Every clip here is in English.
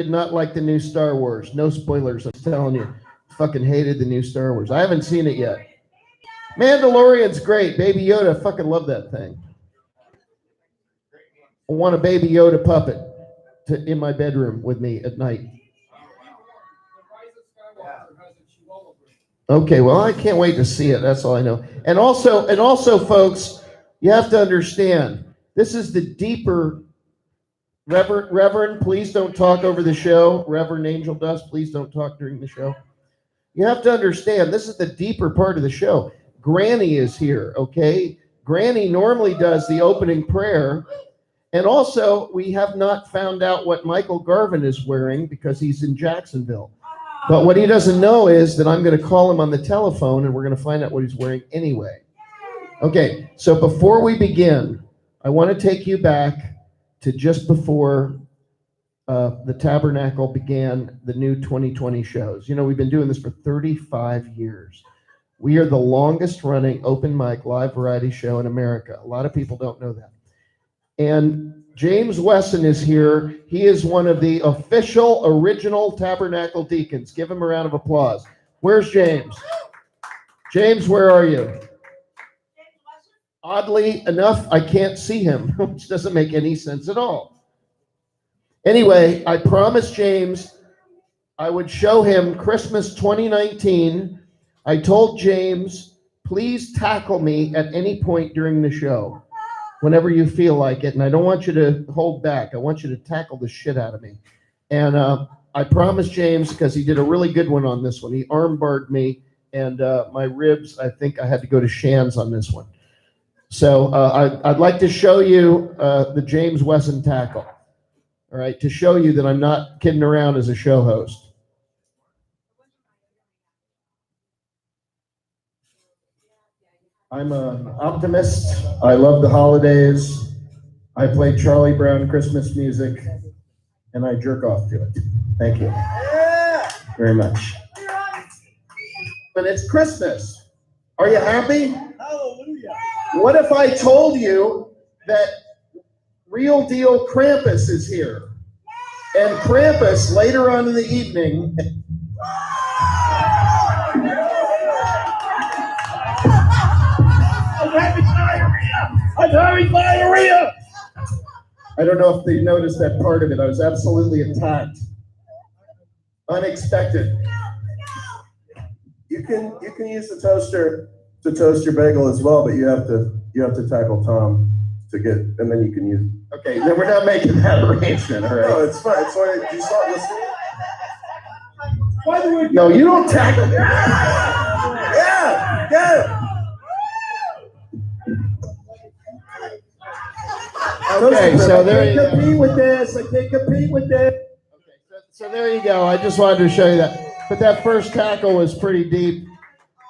did not like the new Star Wars. No spoilers, I'm telling you. Fucking hated the new Star Wars. I haven't seen it yet. Mandalorian's great. Baby Yoda, fucking love that thing. I want a Baby Yoda puppet in my bedroom with me at night. Okay, well, I can't wait to see it. That's all I know. And also, folks, you have to understand, this is the deeper. Reverend, please don't talk over the show. Reverend Angel Dust, please don't talk during the show. You have to understand, this is the deeper part of the show. Granny is here, okay? Granny normally does the opening prayer. And also, we have not found out what Michael Garvin is wearing because he's in Jacksonville. But what he doesn't know is that I'm going to call him on the telephone and we're going to find out what he's wearing anyway. Okay, so before we begin, I want to take you back to just before the Tabernacle began the new 2020 shows. You know, we've been doing this for 35 years. We are the longest running open mic live variety show in America. A lot of people don't know that. And James Wesson is here. He is one of the official original Tabernacle deacons. Give him a round of applause. Where's James? James, where are you? Oddly enough, I can't see him, which doesn't make any sense at all. Anyway, I promised James I would show him Christmas 2019. I told James, please tackle me at any point during the show, whenever you feel like it. And I don't want you to hold back. I want you to tackle the shit out of me. And I promised James, because he did a really good one on this one. He armbarred me, and my ribs, I think I had to go to Shands on this one. So I'd like to show you the James Wesson tackle, all right, to show you that I'm not kidding around as a show host. I'm an optimist. I love the holidays. I play Charlie Brown Christmas music, and I jerk off to it. Thank you very much. And it's Christmas. Are you happy? Hallelujah. What if I told you that real deal Krampus is here? And Krampus, later on in the evening, I'm having diarrhea. I don't know if they noticed that part of it. I was absolutely attacked. Unexpected. You can use the toaster to toast your bagel as well, but you have to tackle Tom to get, and then you can use. Okay, then we're not making that arrangement, all right? No, it's fine. It's fine. You start listening. Why do we? No, you don't tackle. Yeah. Okay, so there you go. I can't compete with this. Okay, so there you go. I just wanted to show you that. But that first tackle was pretty deep.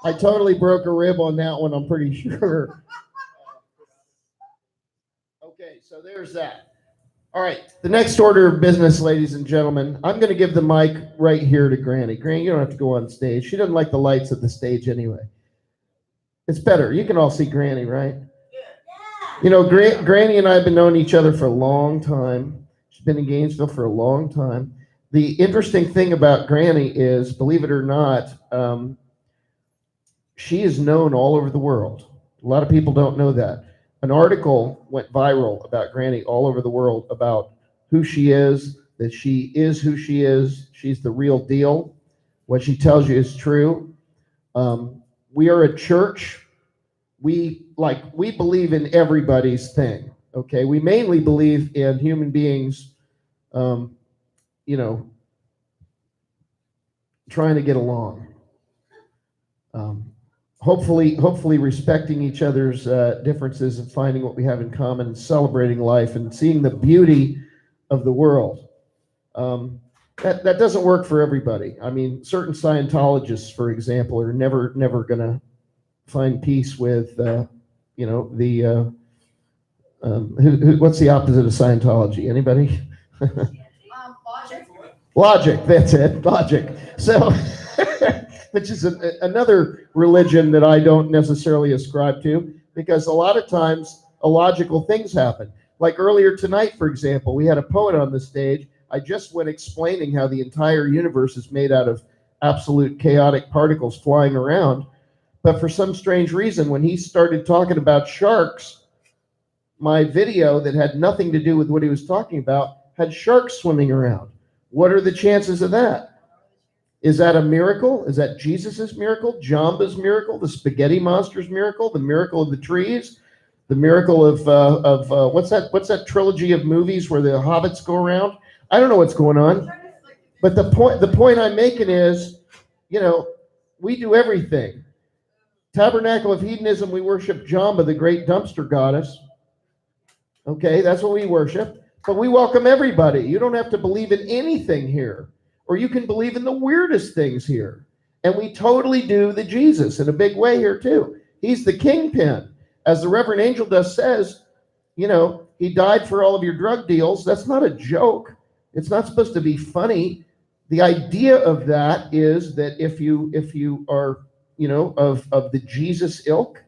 I totally broke a rib on that one, I'm pretty sure. Okay, so there's that. All right, the next order of business, ladies and gentlemen, I'm going to give the mic right here to Granny. Granny, you don't have to go on stage. She doesn't like the lights at the stage anyway. It's better. You can all see Granny, right? You know, Granny and I have been knowing each other for a long time. She's been in Gainesville for a long time. The interesting thing about Granny is, believe it or not, she is known all over the world. A lot of people don't know that. An article went viral about Granny all over the world about who she is, that she is who she is. She's the real deal. What she tells you is true. We are a church. We believe in everybody's thing. Okay, we mainly believe in human beings, trying to get along. Hopefully respecting each other's differences and finding what we have in common and celebrating life and seeing the beauty of the world. That doesn't work for everybody. I mean, certain Scientologists, for example, are never going to find peace with, what's the opposite of Scientology? Anybody? Logic, that's it, logic. So, which is another religion that I don't necessarily ascribe to, because a lot of times illogical things happen. Like earlier tonight, for example, we had a poet on the stage. I just went explaining how the entire universe is made out of absolute chaotic particles flying around. But for some strange reason, when he started talking about sharks, my video that had nothing to do with what he was talking about had sharks swimming around. What are the chances of that? Is that a miracle? Is that Jesus's miracle? Jamba's miracle? The spaghetti monster's miracle? The miracle of the trees? The miracle of what's that trilogy of movies where the hobbits go around? I don't know what's going on. But the point I'm making is, we do everything. Tabernacle of Hedonism, we worship Jamba, the great dumpster goddess. Okay, that's what we worship. But we welcome everybody. You don't have to believe in anything here. Or you can believe in the weirdest things here. And we totally do the Jesus in a big way here too. He's the kingpin. As the Reverend Angel Dust says, he died for all of your drug deals. That's not a joke. It's not supposed to be funny. The idea of that is that if you are, of the Jesus ilk,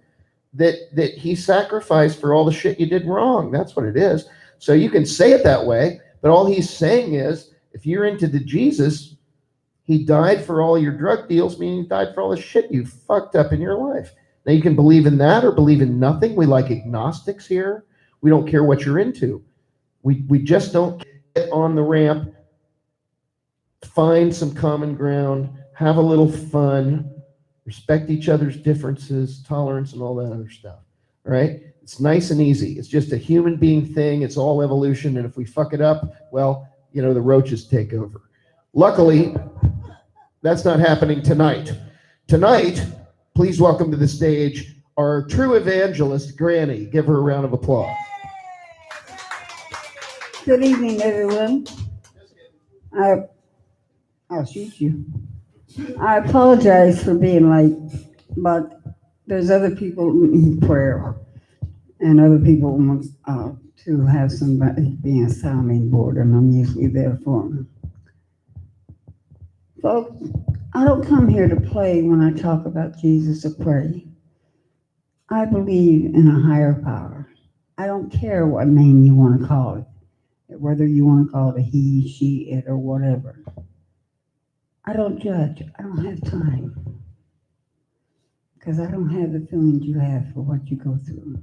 that he sacrificed for all the shit you did wrong. That's what it is. So you can say it that way, but all he's saying is, if you're into the Jesus, he died for all your drug deals, meaning he died for all the shit you fucked up in your life. Now you can believe in that or believe in nothing. We like agnostics here. We don't care what you're into. We just don't get on the ramp, find some common ground, have a little fun, respect each other's differences, tolerance, and all that other stuff. All right? It's nice and easy. It's just a human being thing. It's all evolution. And if we fuck it up, well, the roaches take over. Luckily, that's not happening tonight. Tonight, please welcome to the stage our true evangelist, Granny. Give her a round of applause. Good evening, everyone. I'll shoot you. I apologize for being late, but there's other people who need prayer, and other people want to have somebody be a sounding board, and I'm usually there for them. Folks, I don't come here to play when I talk about Jesus or pray. I believe in a higher power. I don't care what name you want to call it, whether you want to call it a he, she, it, or whatever. I don't judge. I don't have time, because I don't have the feelings you have for what you go through.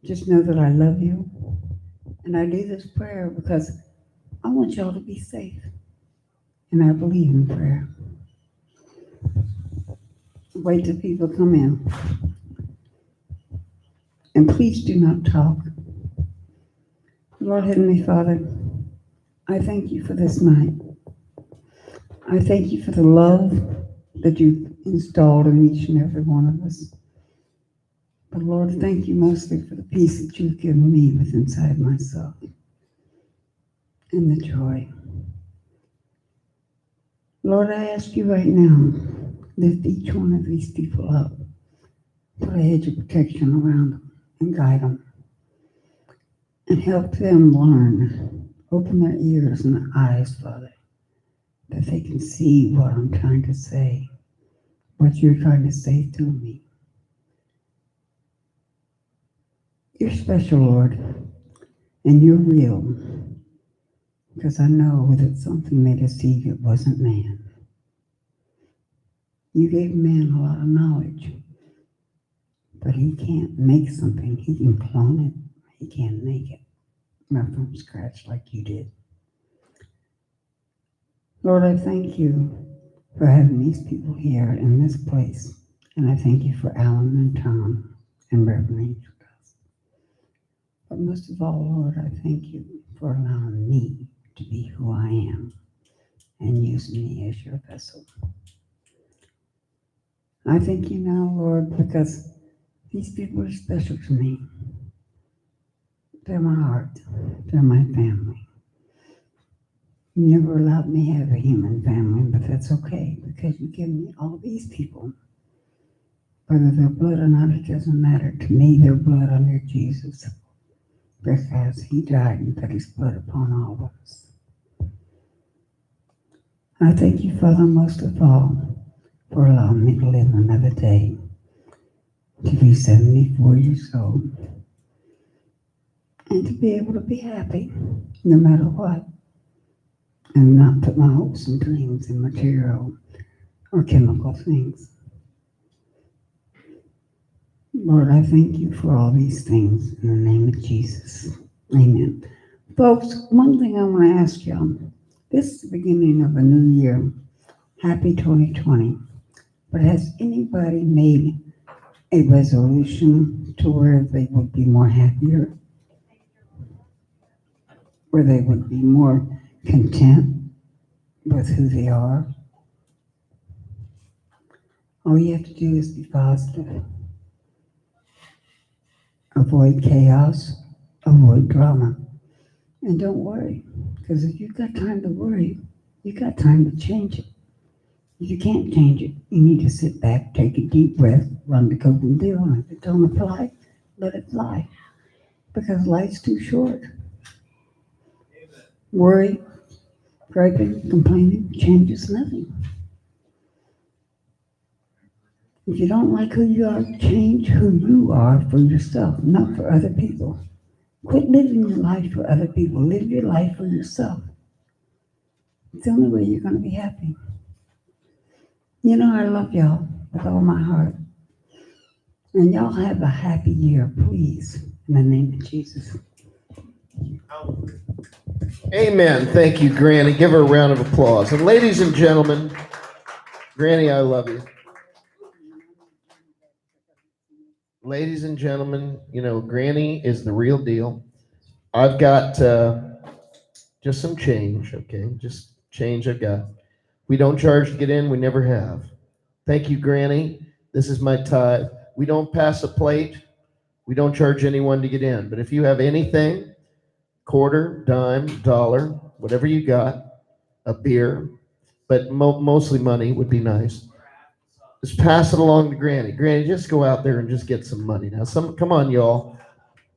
Just know that I love you, and I do this prayer because I want y'all to be safe, and I believe in prayer. Wait till people come in, and please do not talk. Lord Heavenly Father, I thank you for this night. I thank you for the love that you've installed in each and every one of us. But Lord, thank you mostly for the peace that you've given me within inside myself and the joy. Lord, I ask you right now, lift each one of these people up, put a hedge of protection around them and guide them, and help them learn, open their ears and their eyes, Father, that they can see what I'm trying to say, what you're trying to say to me. You're special, Lord, and you're real, because I know that something made us see it wasn't man. You gave man a lot of knowledge, but he can't make something. He can clone it. He can't make it, not from scratch like you did. Lord, I thank you for having these people here in this place, and I thank you for Alan and Tom and Reverend Angel. But most of all, Lord, I thank you for allowing me to be who I am and using me as your vessel. I thank you now, Lord, because these people are special to me. They're my heart. They're my family. You never allowed me to have a human family, but that's okay, because you give me all these people. Whether they're blood or not, it doesn't matter. To me, they're blood under Jesus, because he died and put his blood upon all of us. I thank you, Father, most of all, for allowing me to live another day, to be 74 years old, and to be able to be happy no matter what. put my hopes and dreams in material or chemical things. Lord, I thank you for all these things in the name of Jesus. Amen. Folks, one thing I want to ask y'all. This is the beginning of a new year. Happy 2020. But has anybody made a resolution to where they would be more happier? Where they would be more content with who they are? All you have to do is be positive. Avoid chaos, avoid drama. And don't worry, because if you've got time to worry, you've got time to change it. If you can't change it, you need to sit back, take a deep breath, run the coke and deal, and if it don't apply, let it fly. Because life's too short. Worry, griping, complaining changes nothing. If you don't like who you are, change who you are for yourself, not for other people. Quit living your life for other people. Live your life for yourself. It's the only way you're going to be happy. You know, I love y'all with all my heart. And y'all have a happy year, please, in the name of Jesus. Amen. Thank you, Granny. Give her a round of applause. And ladies and gentlemen, Granny, I love you. Ladies and gentlemen, you know, Granny is the real deal. I've got just some change, okay? Just change I've got. We don't charge to get in. We never have. Thank you, Granny. This is my tithe. We don't pass a plate. We don't charge anyone to get in. But if you have anything, quarter, dime, dollar, whatever you got, a beer, but mostly money would be nice. Just pass it along to Granny. Granny, just go out there and just get some money. Now, come on, y'all.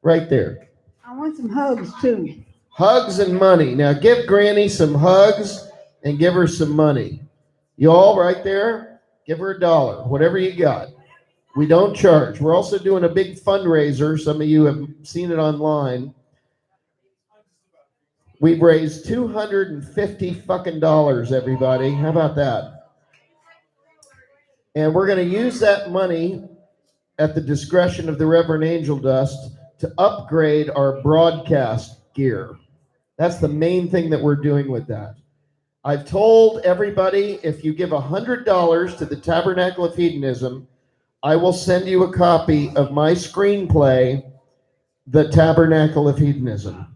Right there. I want some hugs, too. Hugs and money. Now, give Granny some hugs and give her some money. Y'all right there, give her $1, whatever you got. We don't charge. We're also doing a big fundraiser. Some of you have seen it online. We've raised $250 fucking dollars, everybody. How about that? And we're going to use that money at the discretion of the Reverend Angel Dust to upgrade our broadcast gear. That's the main thing that we're doing with that. I've told everybody, if you give $100 to the Tabernacle of Hedonism, I will send you a copy of my screenplay, The Tabernacle of Hedonism.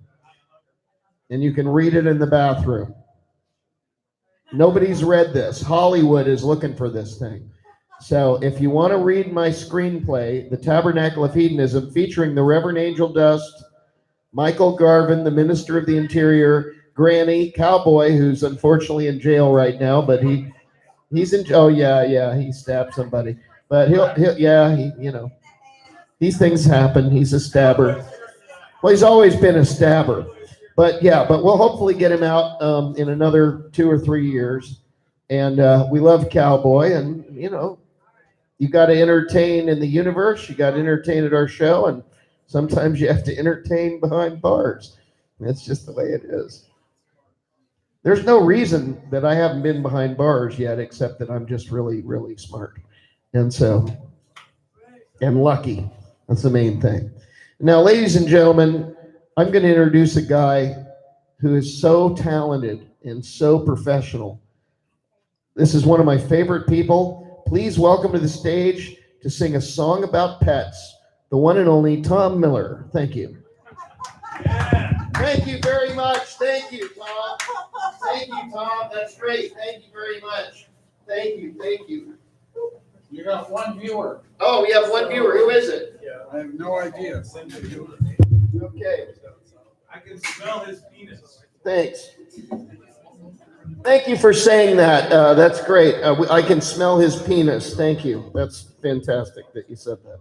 And you can read it in the bathroom. Nobody's read this. Hollywood is looking for this thing. So if you want to read my screenplay, The Tabernacle of Hedonism, featuring the Reverend Angel Dust, Michael Garvin, the Minister of the Interior, Granny, Cowboy, who's unfortunately in jail right now, but he's in, oh yeah, he stabbed somebody. But these things happen. He's a stabber. Well, he's always been a stabber. But we'll hopefully get him out in another 2 or 3 years. And we love Cowboy, and you got to entertain in the universe. You got to entertain at our show, and sometimes you have to entertain behind bars. That's just the way it is. There's no reason that I haven't been behind bars yet, except that I'm just really, really smart. And lucky. That's the main thing. Now, ladies and gentlemen, I'm going to introduce a guy who is so talented and so professional. This is one of my favorite people. Please welcome to the stage to sing a song about pets, the one and only Tom Miller. Thank you. Thank you very much. Thank you, Tom. Thank you, Tom. That's great. Thank you very much. Thank you. You got one viewer. Oh, we have one viewer. Who is it? I have no idea. Okay. I can smell his penis. Thanks. Thank you for saying that. That's great. I can smell his penis. Thank you. That's fantastic that you said that.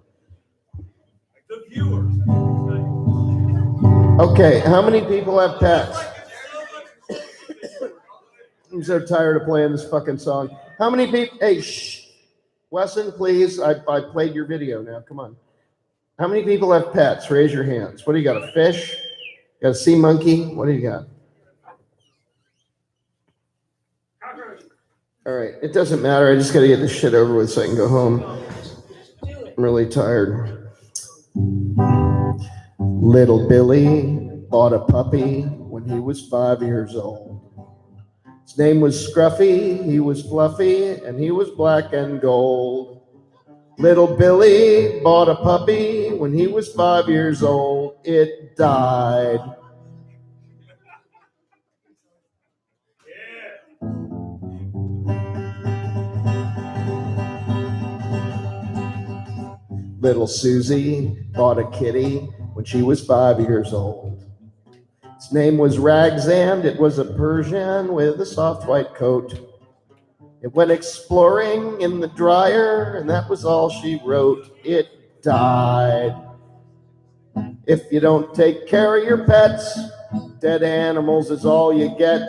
The viewer. Okay, how many people have pets? I'm so tired of playing this fucking song. How many people? Hey, shh. Wesson, please. I played your video now. Come on. How many people have pets? Raise your hands. What do you got? A fish? Got a sea monkey? What do you got? All right, it doesn't matter. I just got to get this shit over with so I can go home. I'm really tired. Little Billy bought a puppy when he was 5 years old. His name was Scruffy, he was fluffy, and he was black and gold. Little Billy bought a puppy when he was 5 years old. It died. Little Susie bought a kitty when she was 5 years old. Its name was Ragsand. It was a Persian with a soft white coat. It went exploring in the dryer, and that was all she wrote. It died. If you don't take care of your pets, dead animals is all you get.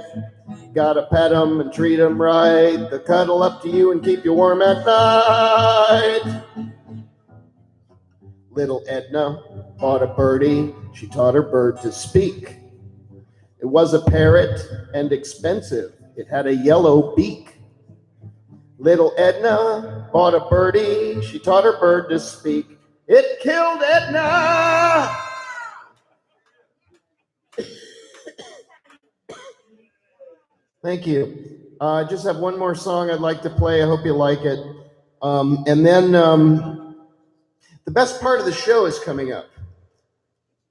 Gotta pet them and treat them right. They'll cuddle up to you and keep you warm at night. Little Edna bought a birdie. She taught her bird to speak. It was a parrot and expensive. It had a yellow beak. Little Edna bought a birdie. She taught her bird to speak. It killed Edna. Thank you. I just have one more song I'd like to play. I hope you like it. And then the best part of the show is coming up.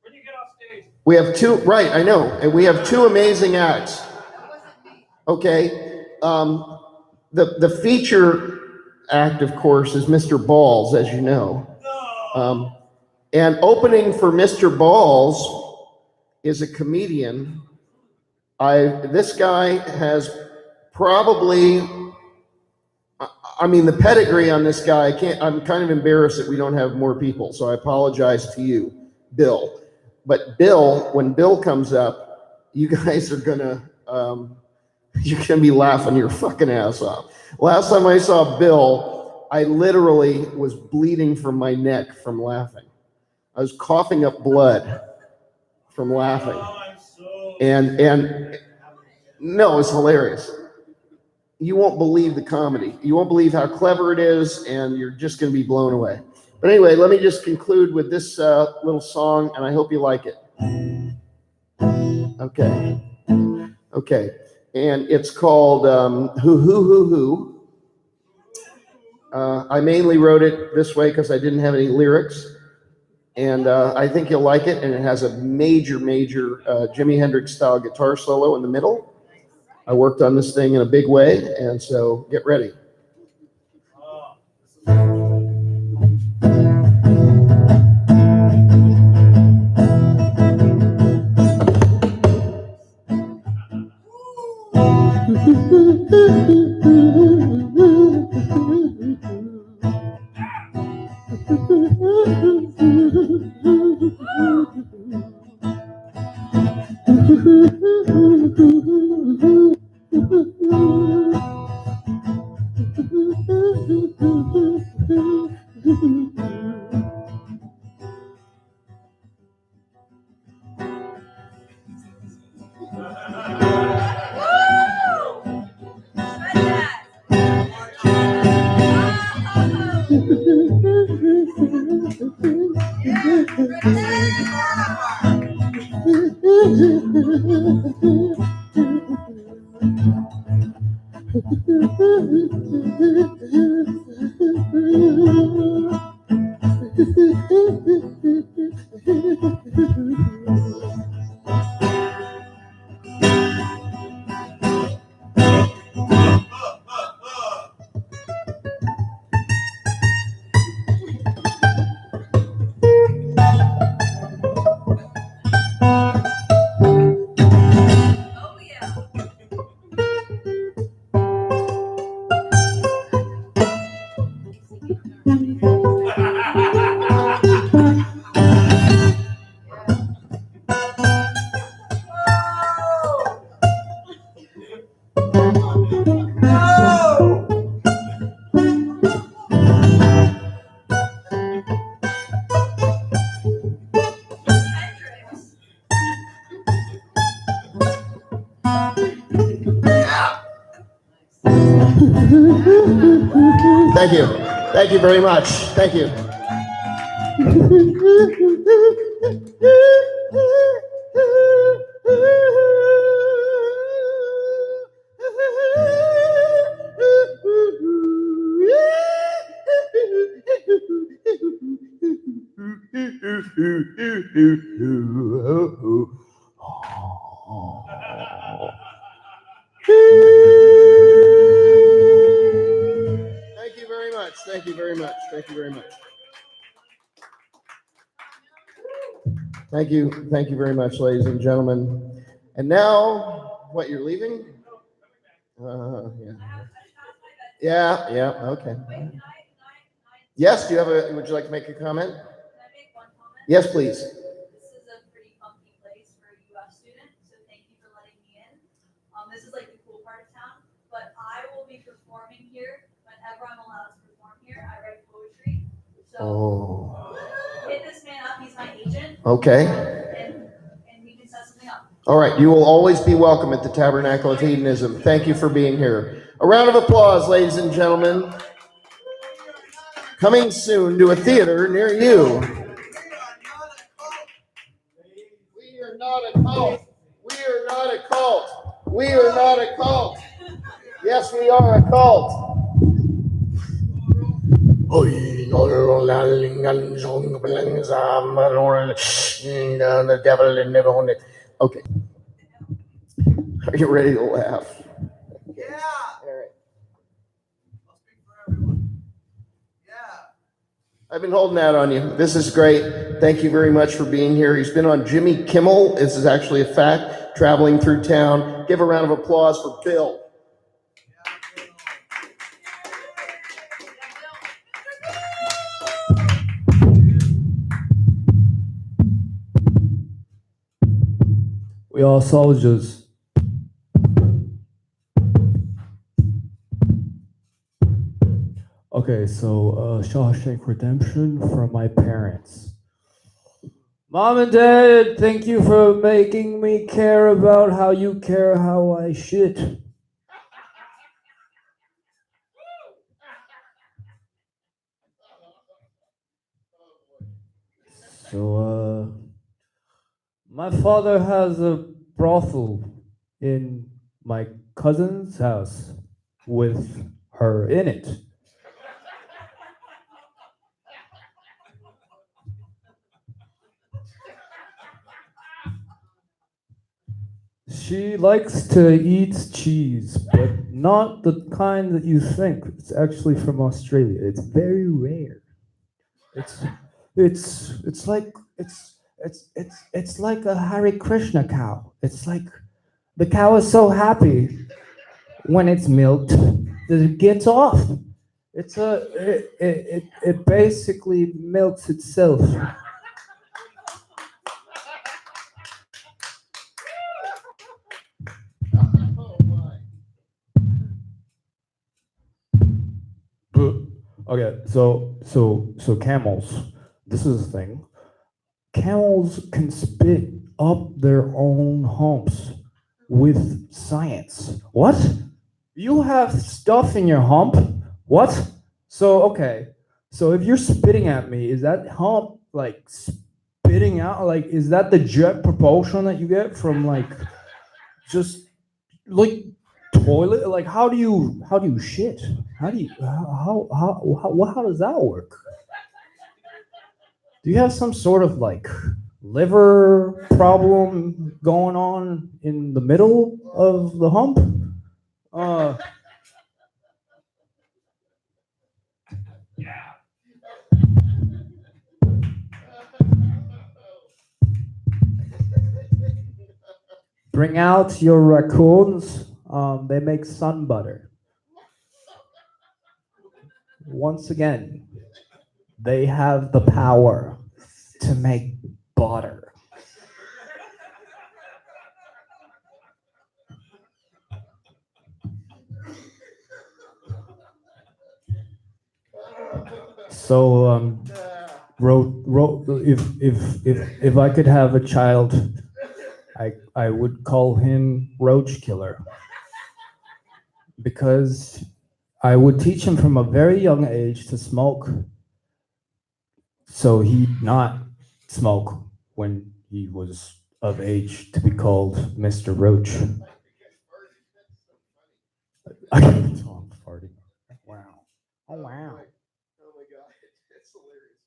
When you get off stage. We have two, right, I know. And we have two amazing acts. Okay. The feature act, of course, is Mr. Balls, as you know. And opening for Mr. Balls is a comedian. This guy has probably, the pedigree on this guy, I'm kind of embarrassed that we don't have more people, so I apologize to you, Bill. But Bill, when Bill comes up, you guys are gonna, you're gonna be laughing your fucking ass off. Last time I saw Bill, I literally was bleeding from my neck from laughing. I was coughing up blood from laughing. And no, it's hilarious. You won't believe the comedy. You won't believe how clever it is, and you're just going to be blown away. But anyway, let me just conclude with this little song, and I hope you like it. Okay. And it's called Hoo Hoo Hoo Hoo. I mainly wrote it this way because I didn't have any lyrics. And I think you'll like it, and it has a major Jimi Hendrix style guitar solo in the middle. I worked on this thing in a big way, and so get ready. Thank you. Thank you very much. Thank you. Thank you very much. Thank you very much. Thank you very much. Thank you. Thank you very much, ladies and gentlemen. And now, what, you're leaving? Yeah. Yeah, yeah, okay. Yes, do you have a, would you like to make a comment? Can I make one comment? Yes, please. This is a pretty funky place for a UF student, so thank you for letting me in. This is like the cool part of town, but I will be performing here whenever I'm allowed to perform here. I write poetry, so hit this man up. He's my agent. Okay. And we can set something up. All right, you will always be welcome at the Tabernacle of Hedonism. Thank you for being here. A round of applause, ladies and gentlemen. Coming soon to a theater near you. We are not a cult. We are not a cult. We are not a cult. Yes, we are a cult. The devil and never on it. Okay. Are you ready to laugh? Yeah. All right. I'll speak for everyone. Yeah. I've been holding out on you. This is great. Thank you very much for being here. He's been on Jimmy Kimmel. This is actually a fact. Traveling through town. Give a round of applause for Bill. We are soldiers. Okay, so Shawshank Redemption from my parents. Mom and Dad, thank you for making me care about how you care how I shit. So, my father has a brothel in my cousin's house with her in it. She likes to eat cheese, but not the kind that you think. It's actually from Australia. It's very rare. It's like it's like a Hare Krishna cow. It's like the cow is so happy when it's milked that it gets off. It basically milks itself. Okay, so camels. This is the thing. Camels can spit up their own humps with science. What? You have stuff in your hump? What? So okay. So if you're spitting at me, is that hump like spitting out? Like, is that the jet propulsion that you get from like just like toilet? Like, how do you shit? How does that work? Do you have some sort of like liver problem going on in the middle of the hump? Bring out your raccoons. They make sun butter. Once again, they have the power to make butter. So, if I could have a child, I would call him Roach Killer, because I would teach him from a very young age to smoke, so he'd not smoke when he was of age to be called Mr. Roach. I can tell I'm farting. Wow. Oh, wow. Oh my God, it's hilarious.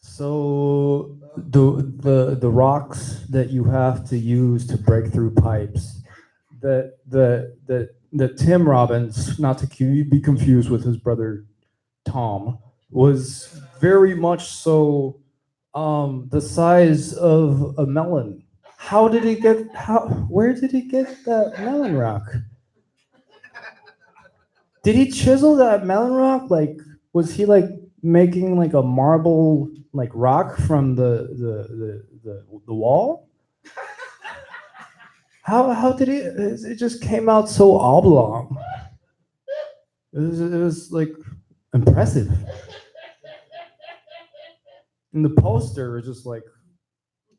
So the rocks that you have to use to break through pipes, that Tim Robbins, not to be confused with his brother Tom, was very much so the size of a melon. How did he get? Where did he get that melon rock? Did he chisel that melon rock? Like, was he like making like a marble like rock from the wall? How did he? It just came out so oblong. It was like impressive. And the poster was just like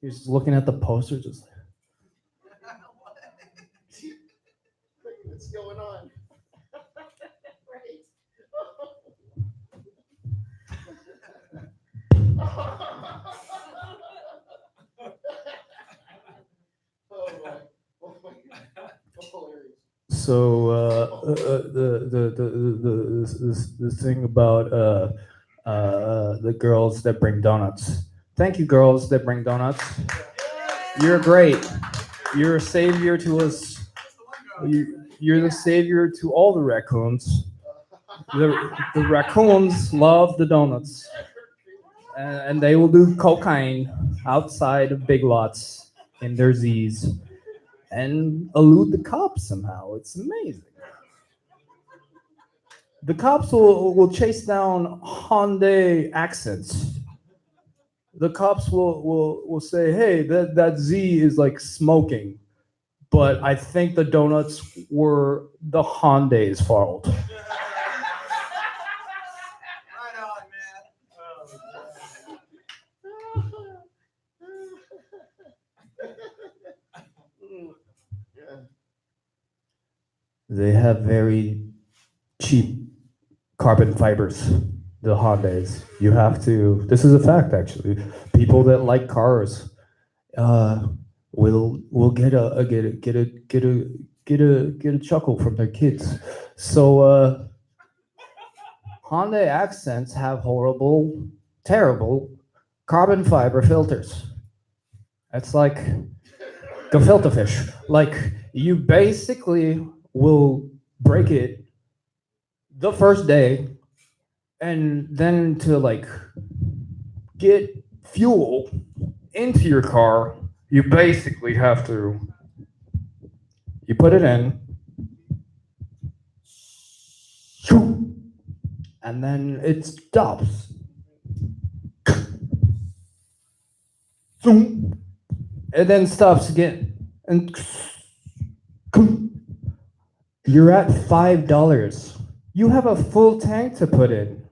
he's just looking at the poster, just like, What's going on? Right. Oh my! Oh my God! Hilarious. so the thing about the girls that bring donuts. Thank you, girls that bring donuts. You're great. You're a savior to us. You're the savior to all the raccoons. The raccoons love the donuts, and they will do cocaine outside of Big Lots in their Z's and elude the cops somehow. It's amazing. The cops will chase down Hyundai accents. The cops will say, hey, that Z is like smoking, but I think the donuts were the Hyundai's fault. Right on, man. Yeah. They have very cheap carbon fibers, the Hondas. You have to. This is a fact, actually. People that like cars will get a chuckle from their kids. So Honda accents have horrible, terrible carbon fiber filters. It's like gefilte fish. Like you basically will break it the first day, and then to like get fuel into your car, you basically have to you put it in, and then it stops. It then stops again, and you're at $5. You have a full tank to put in.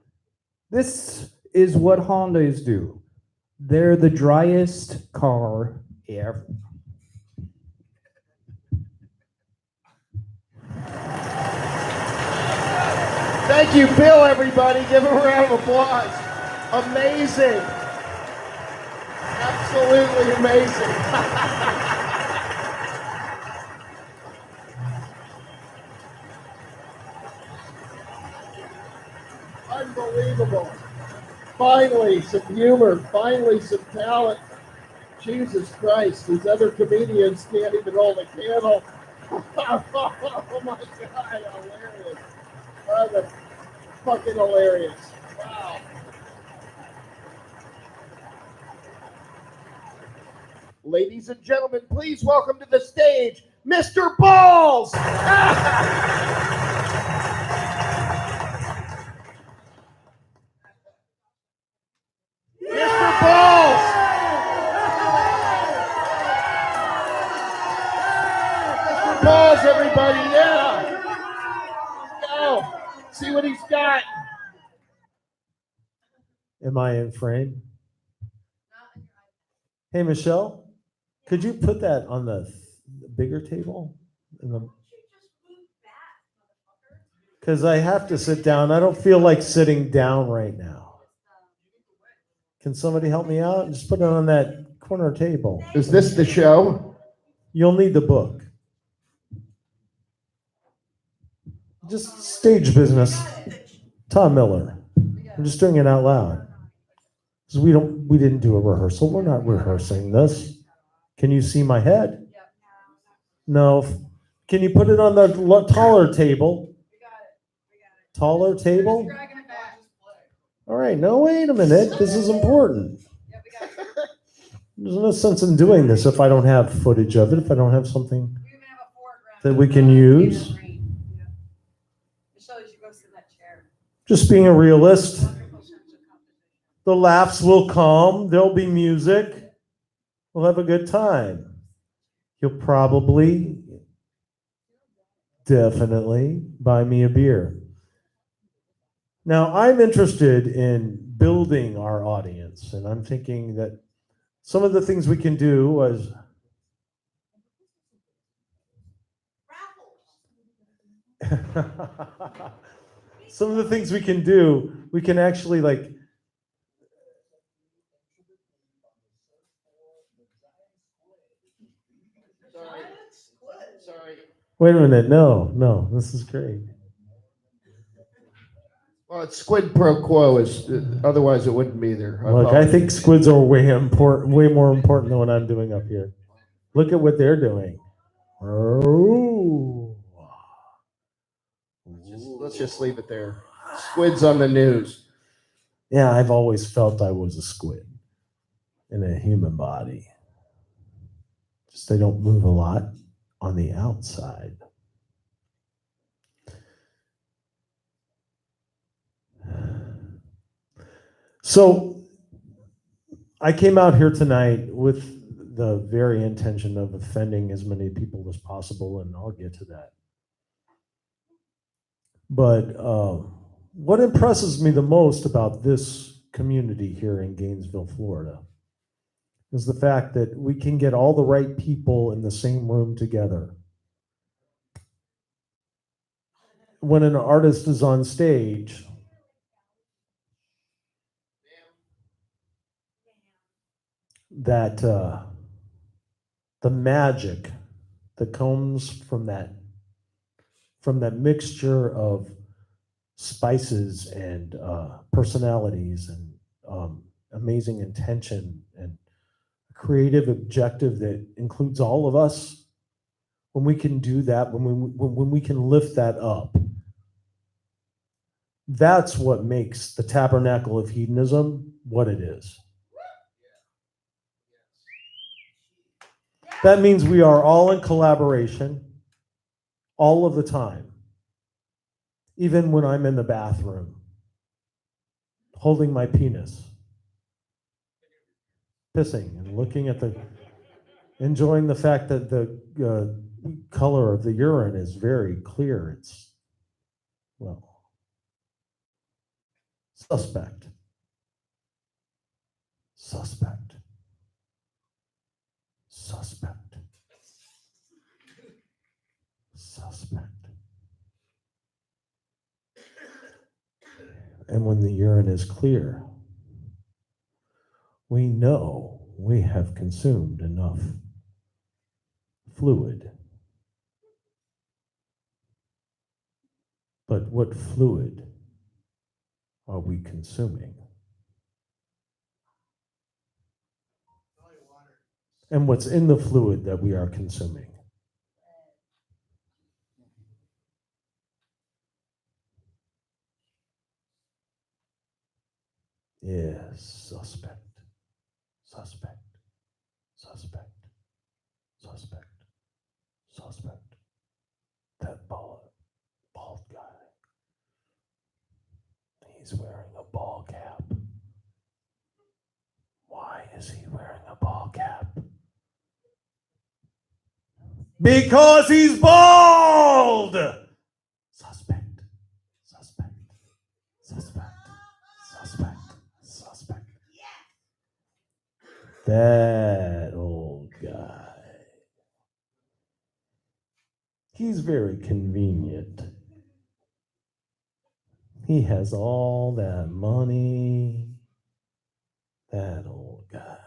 This is what Hondas do. They're the driest car ever. Thank you, Bill, everybody. Give him a round of applause. Amazing. Absolutely amazing. Unbelievable. Finally, some humor. Finally, some talent. Jesus Christ, these other comedians can't even hold a candle. Oh my God, hilarious. Oh, that's fucking hilarious. Wow. Ladies and gentlemen, please welcome to the stage, Mr. Balls! Mr. Balls! Mr. Balls, everybody, yeah! Go! See what he's got. Am I in frame? Hey, Michelle, could you put that on the bigger table? In the... Because I have to sit down. I don't feel like sitting down right now. Can somebody help me out? Just put it on that corner table. Is this the show? You'll need the book. Just stage business. Tom Miller. I'm just doing it out loud. Because we didn't do a rehearsal. We're not rehearsing this. Can you see my head? No. Can you put it on the taller table? Taller table? All right. No, wait a minute. This is important. There's no sense in doing this if I don't have footage of it, if I don't have something that we can use. Just being a realist. The laughs will come. There'll be music. We'll have a good time. You'll probably, definitely buy me a beer. Now, I'm interested in building our audience, and I'm thinking that some of the things we can do was some of the things we can do, we can actually like Sorry. wait a minute, no, this is great. Well, it's squid pro quo. Otherwise it wouldn't be there. Look, I think squids are way more important than what I'm doing up here. Look at what they're doing. Oh. Let's just leave it there. Squids on the news. Yeah, I've always felt I was a squid in a human body. Just they don't move a lot on the outside. So I came out here tonight with the very intention of offending as many people as possible, and I'll get to that. But what impresses me the most about this community here in Gainesville, Florida, is the fact that we can get all the right people in the same room together. When an artist is on stage, that the magic that comes from that mixture of spices and personalities and amazing intention and creative objective that includes all of us, when we can do that, when we can lift that up, that's what makes the Tabernacle of Hedonism what it is. That means we are all in collaboration all of the time. Even when I'm in the bathroom, holding my penis, pissing and looking at enjoying the fact that the color of the urine is very clear. It's, well, suspect. Suspect. Suspect. Suspect. And when the urine is clear, we know we have consumed enough fluid. But what fluid are we consuming? And what's in the fluid that we are consuming? Yes, suspect, suspect, suspect, suspect, suspect. That bald guy. He's wearing a ball cap. Why is he wearing a ball cap? Because he's bald! Suspect, suspect, suspect, suspect, suspect. That old guy. He's very convenient. He has all that money. That old guy.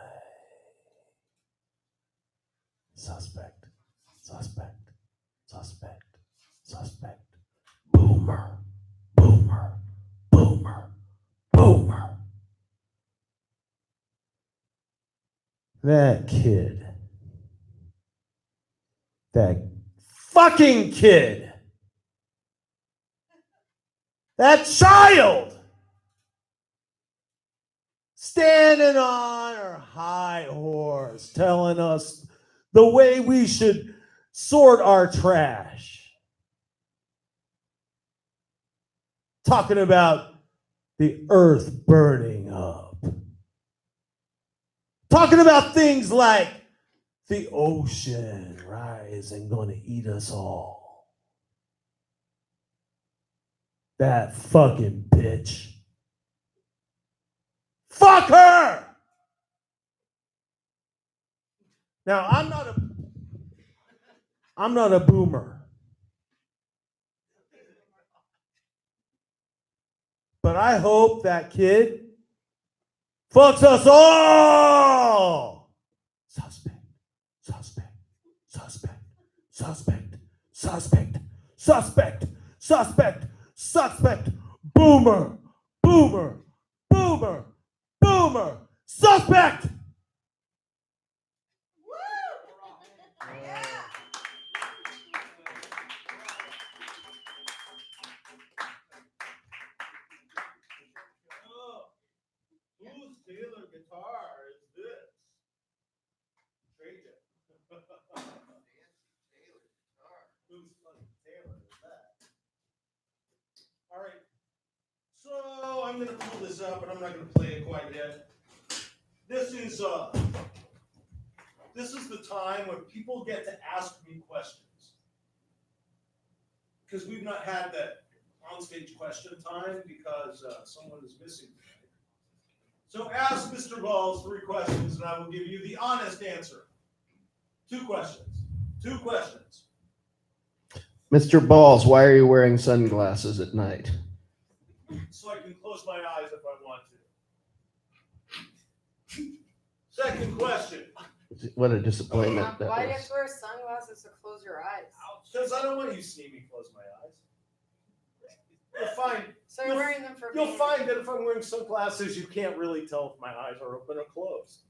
Suspect. Suspect. Suspect. Suspect. Boomer. Boomer. Boomer. Boomer. That kid. That fucking kid. That child. Standing on our high horse, telling us the way we should sort our trash. Talking about the earth burning up. Talking about things like the ocean rising, going to eat us all. That fucking bitch. Fuck her! Now, I'm not a boomer. But I hope that kid fucks us all. Suspect, suspect, suspect, suspect, suspect, suspect, suspect, suspect, boomer, boomer, boomer, boomer, suspect. Whose Taylor guitar is this? Trade it. Whose fucking Taylor is that? All right. So I'm gonna pull this up, but I'm not gonna play it quite yet. This is the time when people get to ask me questions. Because we've not had that onstage question time because someone is missing tonight. So ask Mr. Balls 3 questions and I will give you the honest answer. 2 questions. 2 questions. Mr. Balls, why are you wearing sunglasses at night? So I can close my eyes if I want to. Second question. What a disappointment that Why do you have was. to wear sunglasses to close your eyes? Because I don't want you to see me close my eyes. You'll find, So you're wearing them for you'll vanity. find that if I'm wearing sunglasses, you can't really tell if my eyes are open or closed.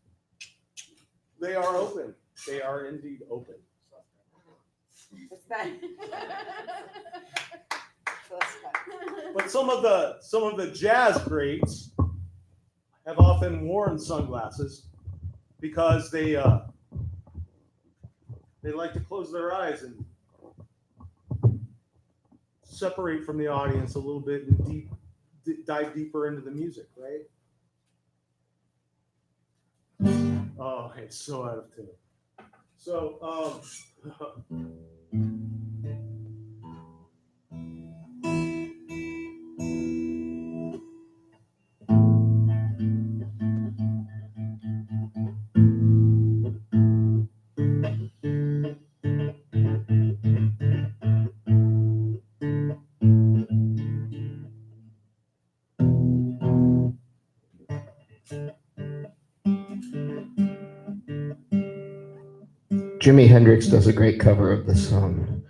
They are open. They are indeed open. What's that? But some of the jazz greats have often worn sunglasses because they like to close their eyes and separate from the audience a little bit and dive deeper into the music, right? Oh, it's so out of tune. So, Jimi Hendrix does a great cover of this song.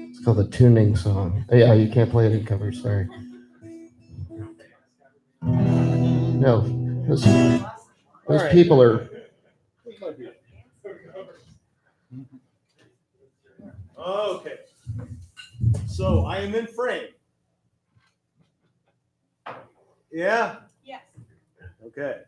It's called the Tuning Song. Yeah, you can't play it in cover, sorry. No, those right. people are. Okay. So I am in frame. Yeah? Yes. Okay.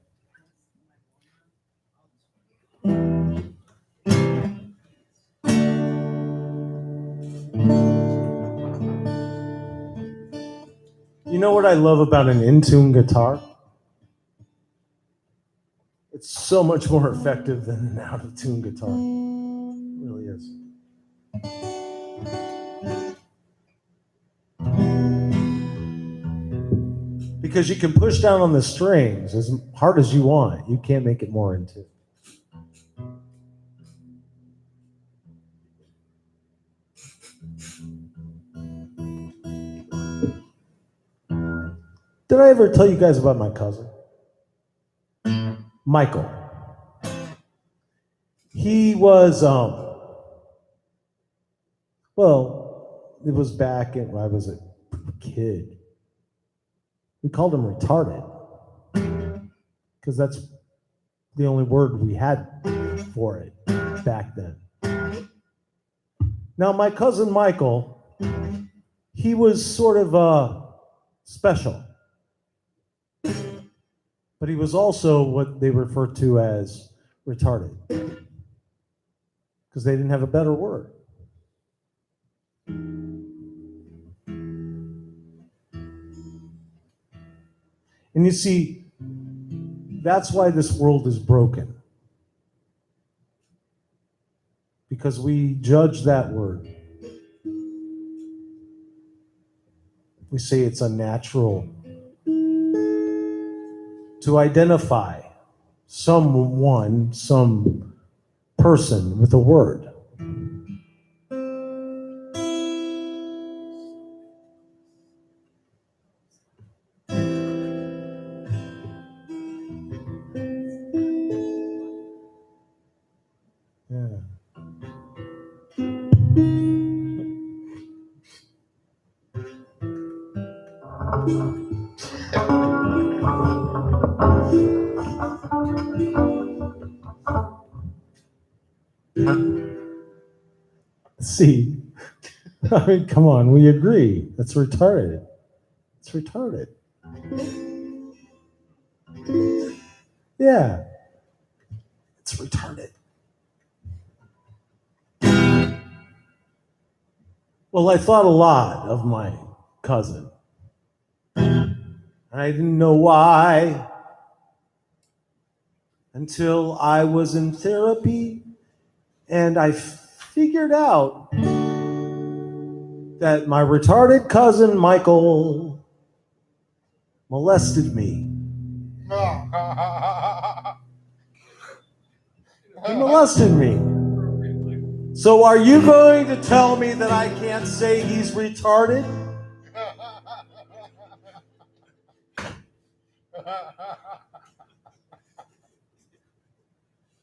You know what I love about an in-tune guitar? It's so much more effective than an out-of-tune guitar. It really is. Because you can push down on the strings as hard as you want. You can't make it more in tune. Did I ever tell you guys about my cousin? Michael. He was, well, it was back when I was a kid. We called him retarded because that's the only word we had for it back then. Now, my cousin Michael, he was sort of special, but he was also what they referred to as retarded because they didn't have a better word. And you see, that's why this world is broken. Because we judge that word. We say it's unnatural to identify someone, some person with a word. Yeah. See, I mean, come on, we agree. That's retarded. It's retarded. Yeah, it's retarded. Well, I thought a lot of my cousin. I didn't know why until I was in therapy and I figured out that my retarded cousin Michael molested me. He molested me. So are you going to tell me that I can't say he's retarded?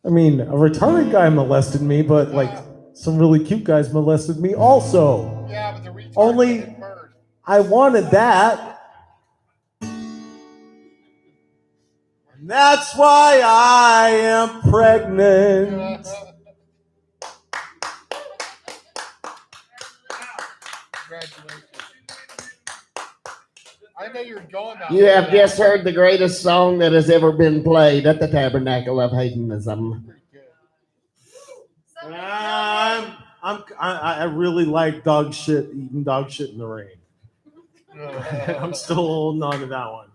I mean, a retarded guy molested me, but like some really cute guys molested me also. Yeah, but the retard Only did it first. I wanted that. And that's why I am pregnant. Congratulations. I know you're going now. You have just heard the greatest song that has ever been played at the Tabernacle of Hedonism. Pretty good. I really like dog shit, eating dog shit in the rain. I'm still holding on to that one.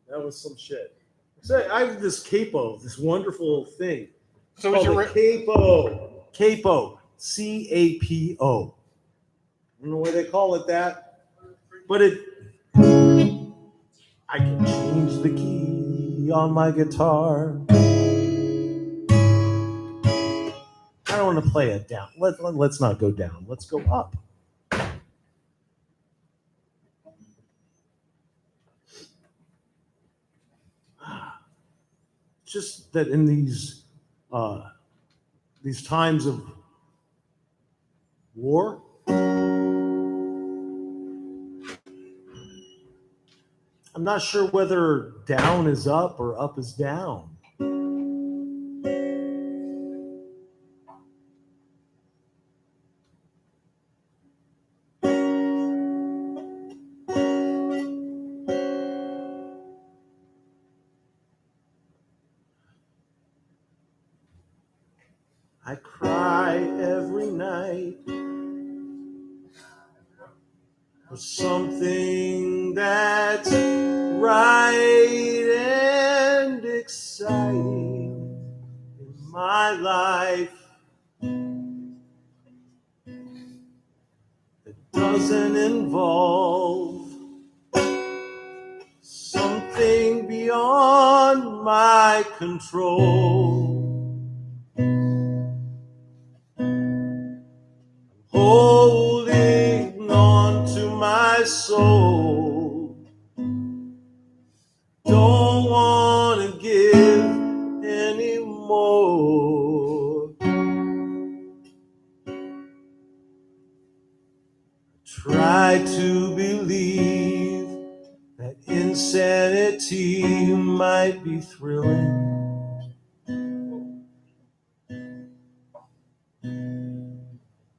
That was some shit. So I have this capo, this wonderful thing. So is your capo? Capo, C-A-P-O. I don't know why they call it that, but I can change the key on my guitar. I don't want to play it down. Let's not go down. Let's go up. Just that in these times of war, I'm not sure whether down is up or up is down. I cry every night for something that's right and exciting in my life that doesn't involve something beyond my control. Holding on to my soul try to believe that insanity might be thrilling.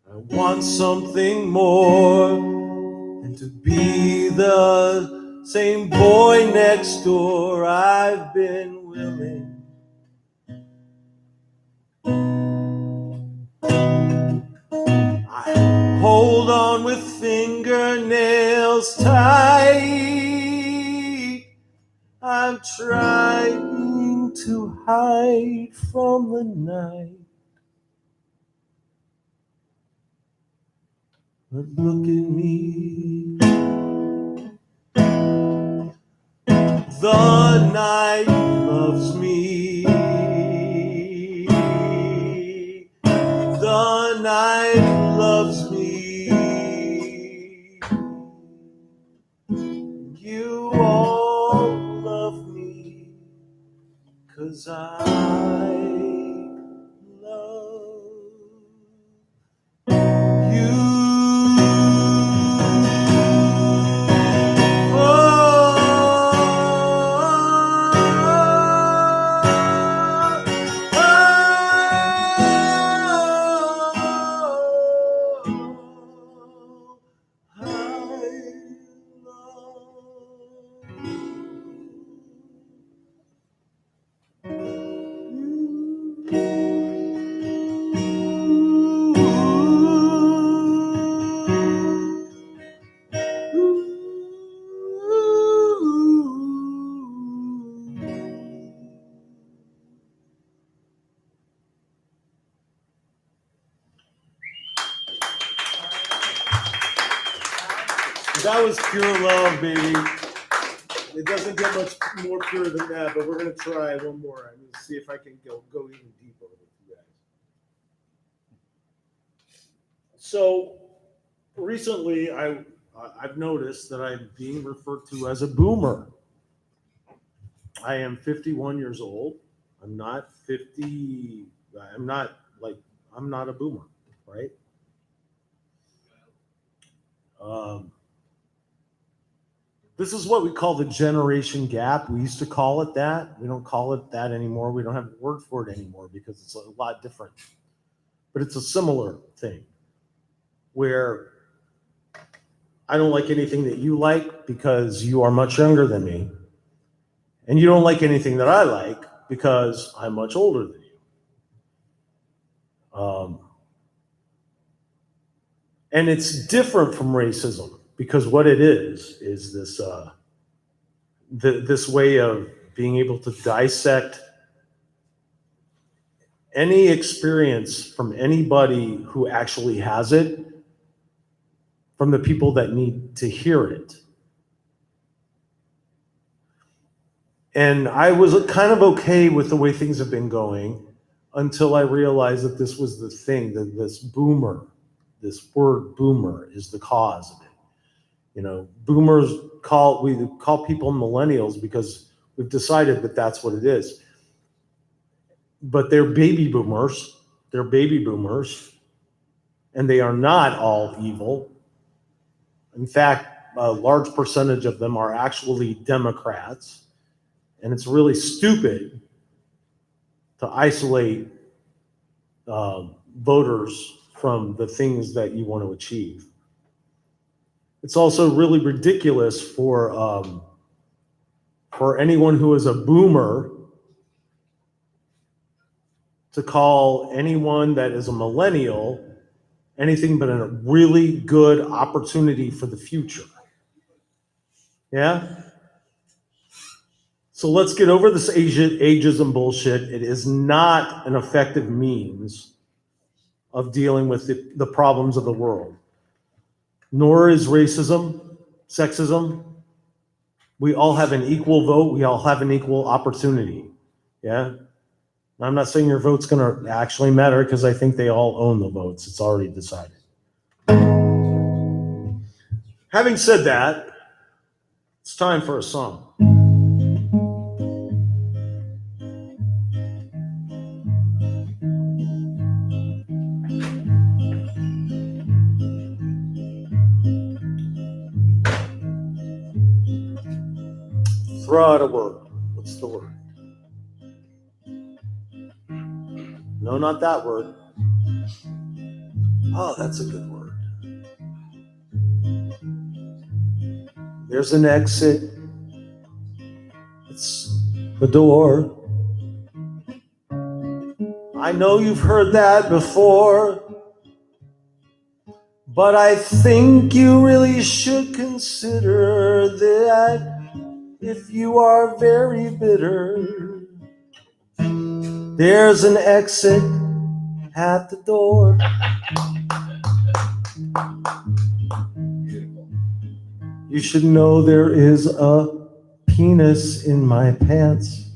I want something more than to be the same boy next door. I've been willing. I hold on with fingernails tight. I'm trying to hide from the night. But look at me. The night loves me. The night loves me. You all love me, 'cause I love you. That was pure love, baby. It doesn't get much more pure than that, but we're gonna try one more. I'm gonna see if I can go even deeper with you guys. So recently, I've noticed that I'm being referred to as a boomer. I am 51 years old. I'm not 50. I'm not a boomer, right? This is what we call the generation gap. We used to call it that. We don't call it that anymore. We don't have a word for it anymore because it's a lot different. But it's a similar thing where I don't like anything that you like because you are much younger than me. And you don't like anything that I like because I'm much older than you. And it's different from racism because what it is this this way of being able to dissect any experience from anybody who actually has it from the people that need to hear it. And I was kind of okay with the way things have been going until I realized that this was the thing, that this word boomer is the cause of it. You know, boomers we call people millennials because we've decided that that's what it is. But they're baby boomers, and they are not all evil. In fact, a large percentage of them are actually Democrats. And it's really stupid to isolate voters from the things that you want to achieve. It's also really ridiculous for anyone who is a boomer to call anyone that is a millennial anything but a really good opportunity for the future. Yeah? So let's get over this ageism bullshit. It is not an effective means of dealing with the problems of the world. Nor is racism, sexism. We all have an equal vote. We all have an equal opportunity. Yeah? I'm not saying your vote's going to actually matter because I think they all own the votes. It's already decided. Having said that, it's time for a song. throw out a word. What's the word? No, not that word. Oh, that's a good word. There's an exit. It's the door. I know you've heard that before, but I think you really should consider that if you are very bitter, there's an exit at the door. You should know there is a penis in my pants.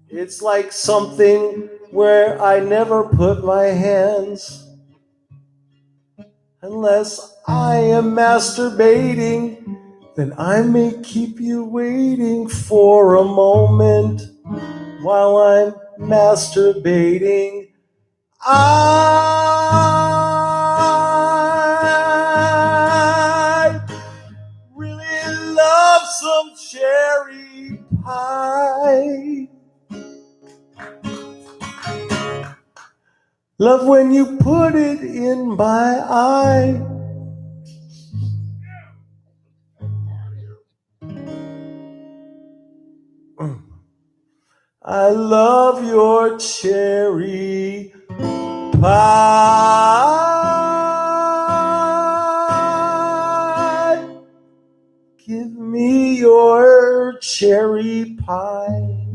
It's like something where I never put my hands unless I am masturbating. Then I may keep you waiting for a moment while I'm masturbating. I really love some cherry pie. Love when you put it in my eye. I love your cherry pie. Give me your cherry pie.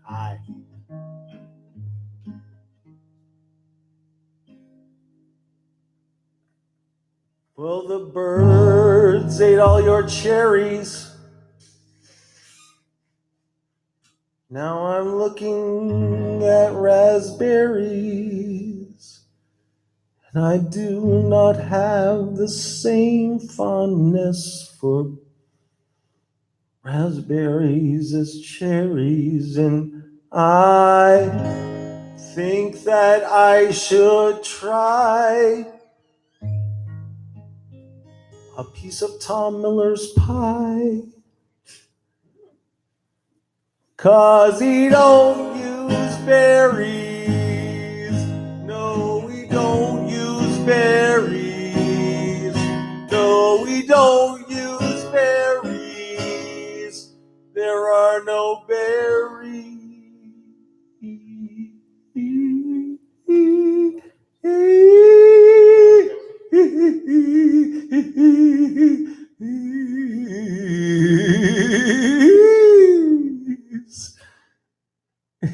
Hi. Well, the birds ate all your cherries. Now I'm looking at raspberries, and I do not have the same fondness for raspberries as cherries, and I think that I should try a piece of Tom Miller's pie. 'Cause he don't use berries. No, we don't use berries. No, we don't use berries. There are no berries.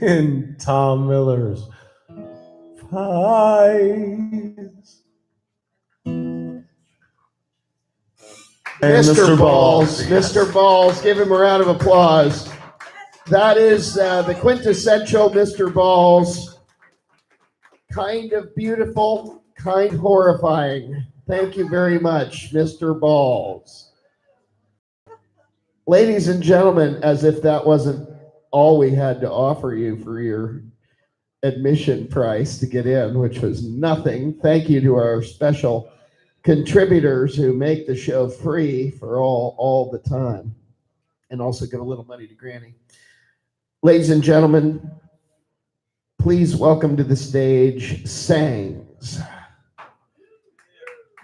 In Tom Miller's pies. Mr. Balls, Mr. Balls, give him a round of applause. That is the quintessential Mr. Balls. Kind of beautiful, kind horrifying. Thank you very much, Mr. Balls. Ladies and gentlemen, as if that wasn't all we had to offer you for your admission price to get in, which was nothing. Thank you to our special contributors who make the show free for all the time, and also give a little money to Granny. Ladies and gentlemen, please welcome to the stage Sangs.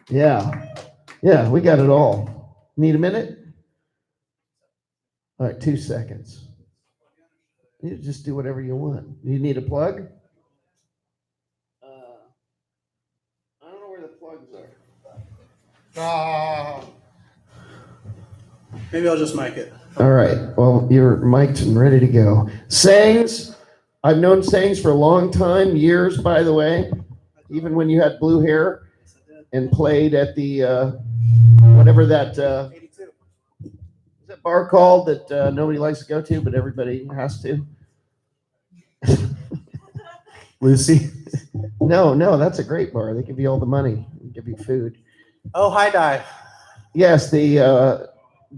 Yeah, we got it all. Need a minute? All right, 2 seconds. You just do whatever you want. You need a plug? I don't know where the plugs are. Maybe I'll just mic it. All right. Well, you're mic'd and ready to go. Sangs, I've known Sangs for a long time, years, by the way, even when you had blue hair and played at the, whatever that, 82. is that bar called that nobody likes to go to, but everybody has to? Lucy? No, that's a great bar. They give you all the money and give you food. Oh, high dive. Yes, the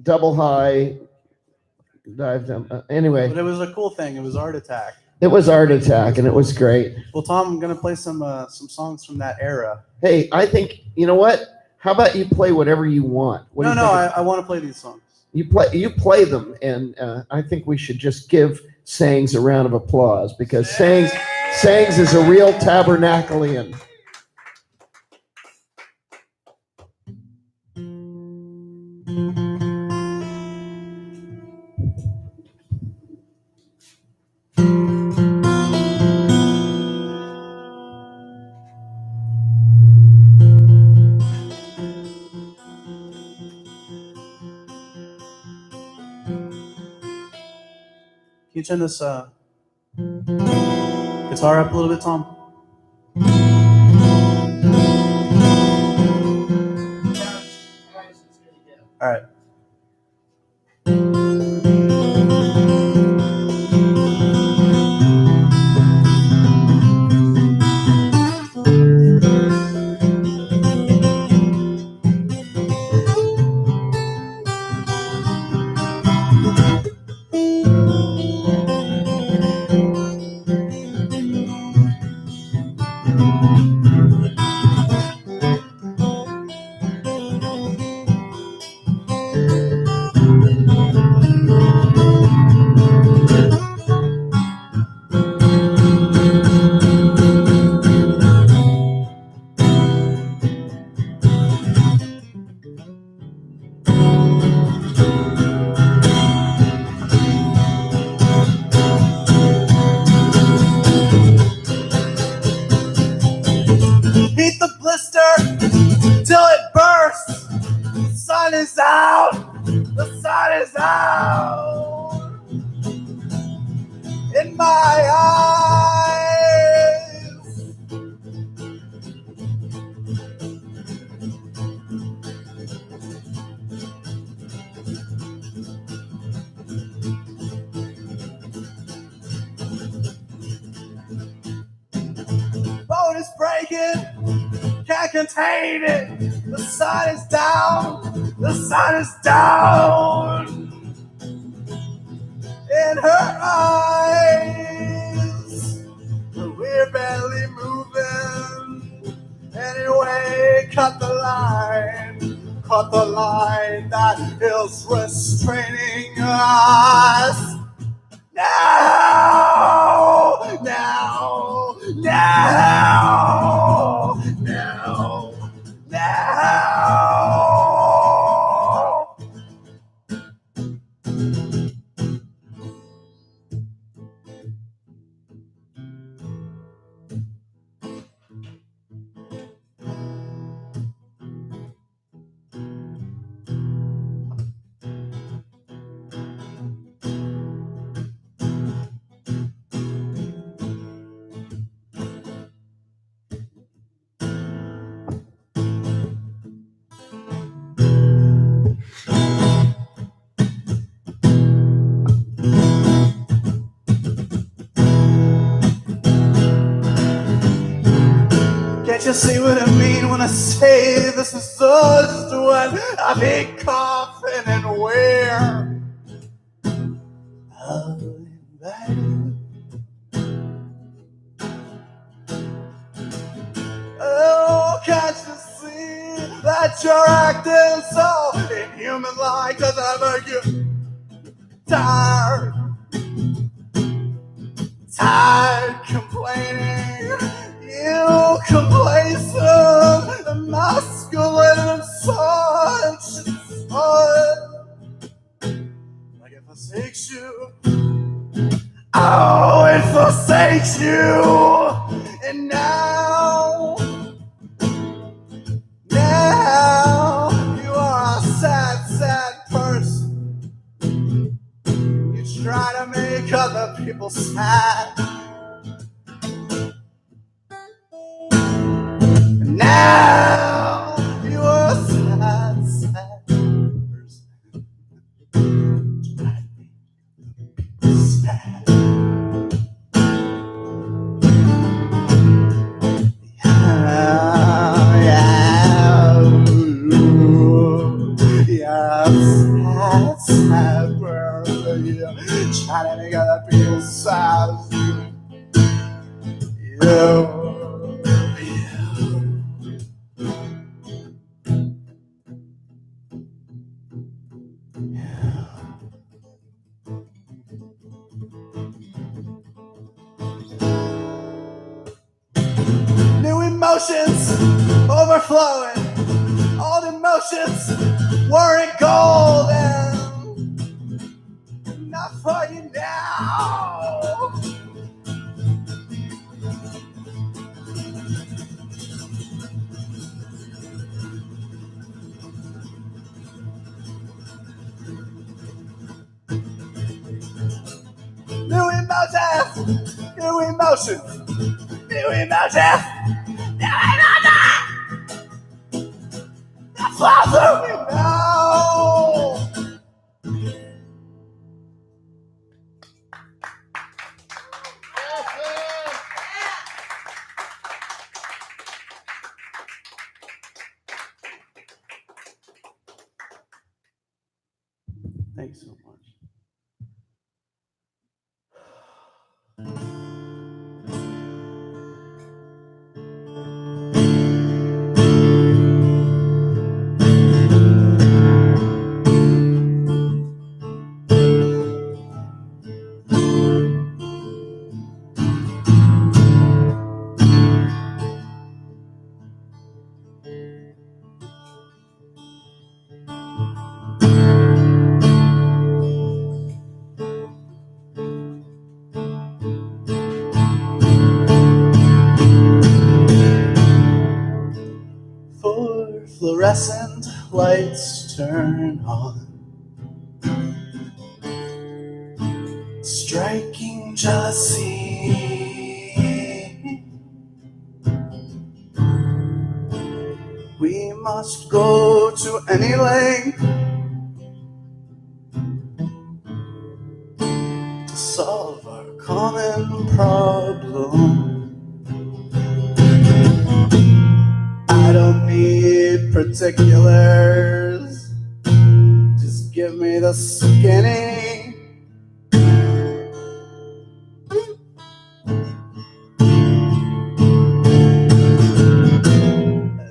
double high dive. Anyway, But it was a cool thing. It was Art Attack. it was Art Attack, and it was great. Well, Tom, I'm gonna play some songs from that era. Hey, I think, you know what? How about you play whatever you want? What do No, you no, think? I want to play these songs. You play them, and I think we should just give Sangs a round of applause because Sangs is a real Tabernacleian. Can you turn this guitar up a little bit, Tom? All right. Beat the blister till it bursts. The sun is out. The sun is out. In my eyes. Boat is breaking. Can't contain it. The sun is down. The sun is down. In her eyes. We're barely moving. Anyway, cut the line. Cut the line that is restraining us. Now! Now! Now! Now! Now! Can't you see what I mean when I say this is just when I be coughing and where? Oh, can't you see that you're acting so inhuman-like? 'Cause I'm tired complaining. You complacent, emasculated, such like it forsakes you. Oh, it forsakes you. And now you are a sad, sad person. You try to make other people sad. Now you are a sad, sad person. Try to make people sad. Sad person. Try to make other people sad. You. emotions overflowing. All the emotions weren't golden. Not for you now. New emotions, new emotions, new emotions, new emotions. Flow through me now. Thanks so much. For fluorescent lights turn on, striking jealousy. We must go to any length to solve our common problem. I don't need particulars, just give me the skinny.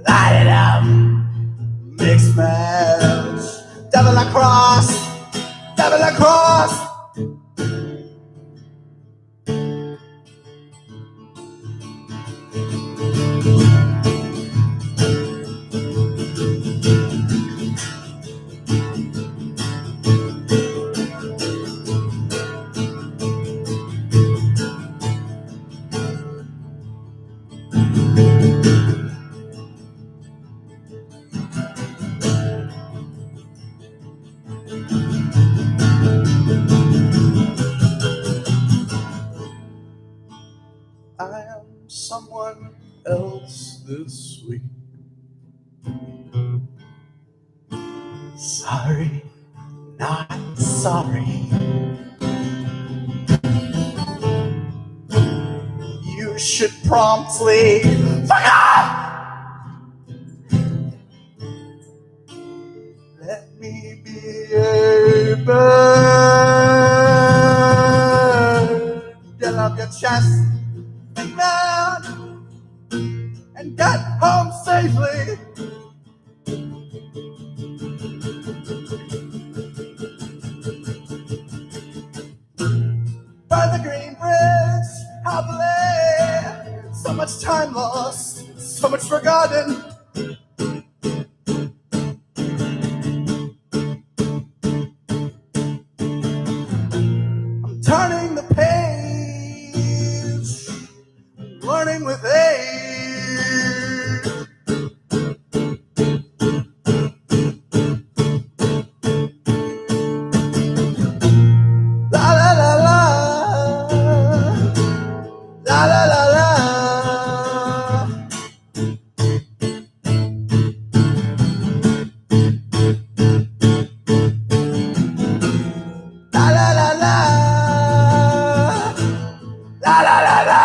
Light it up, mixed match, double across, double across. I am someone else this week. Sorry, not sorry. You should promptly fuck off! Let me be a bird. Get up your chest, big man, and get home safely. By the green bridge, happily. So much time lost, so much forgotten. I'm turning the page, learning with age. La la la la, la la la la. La la la la, la la la la.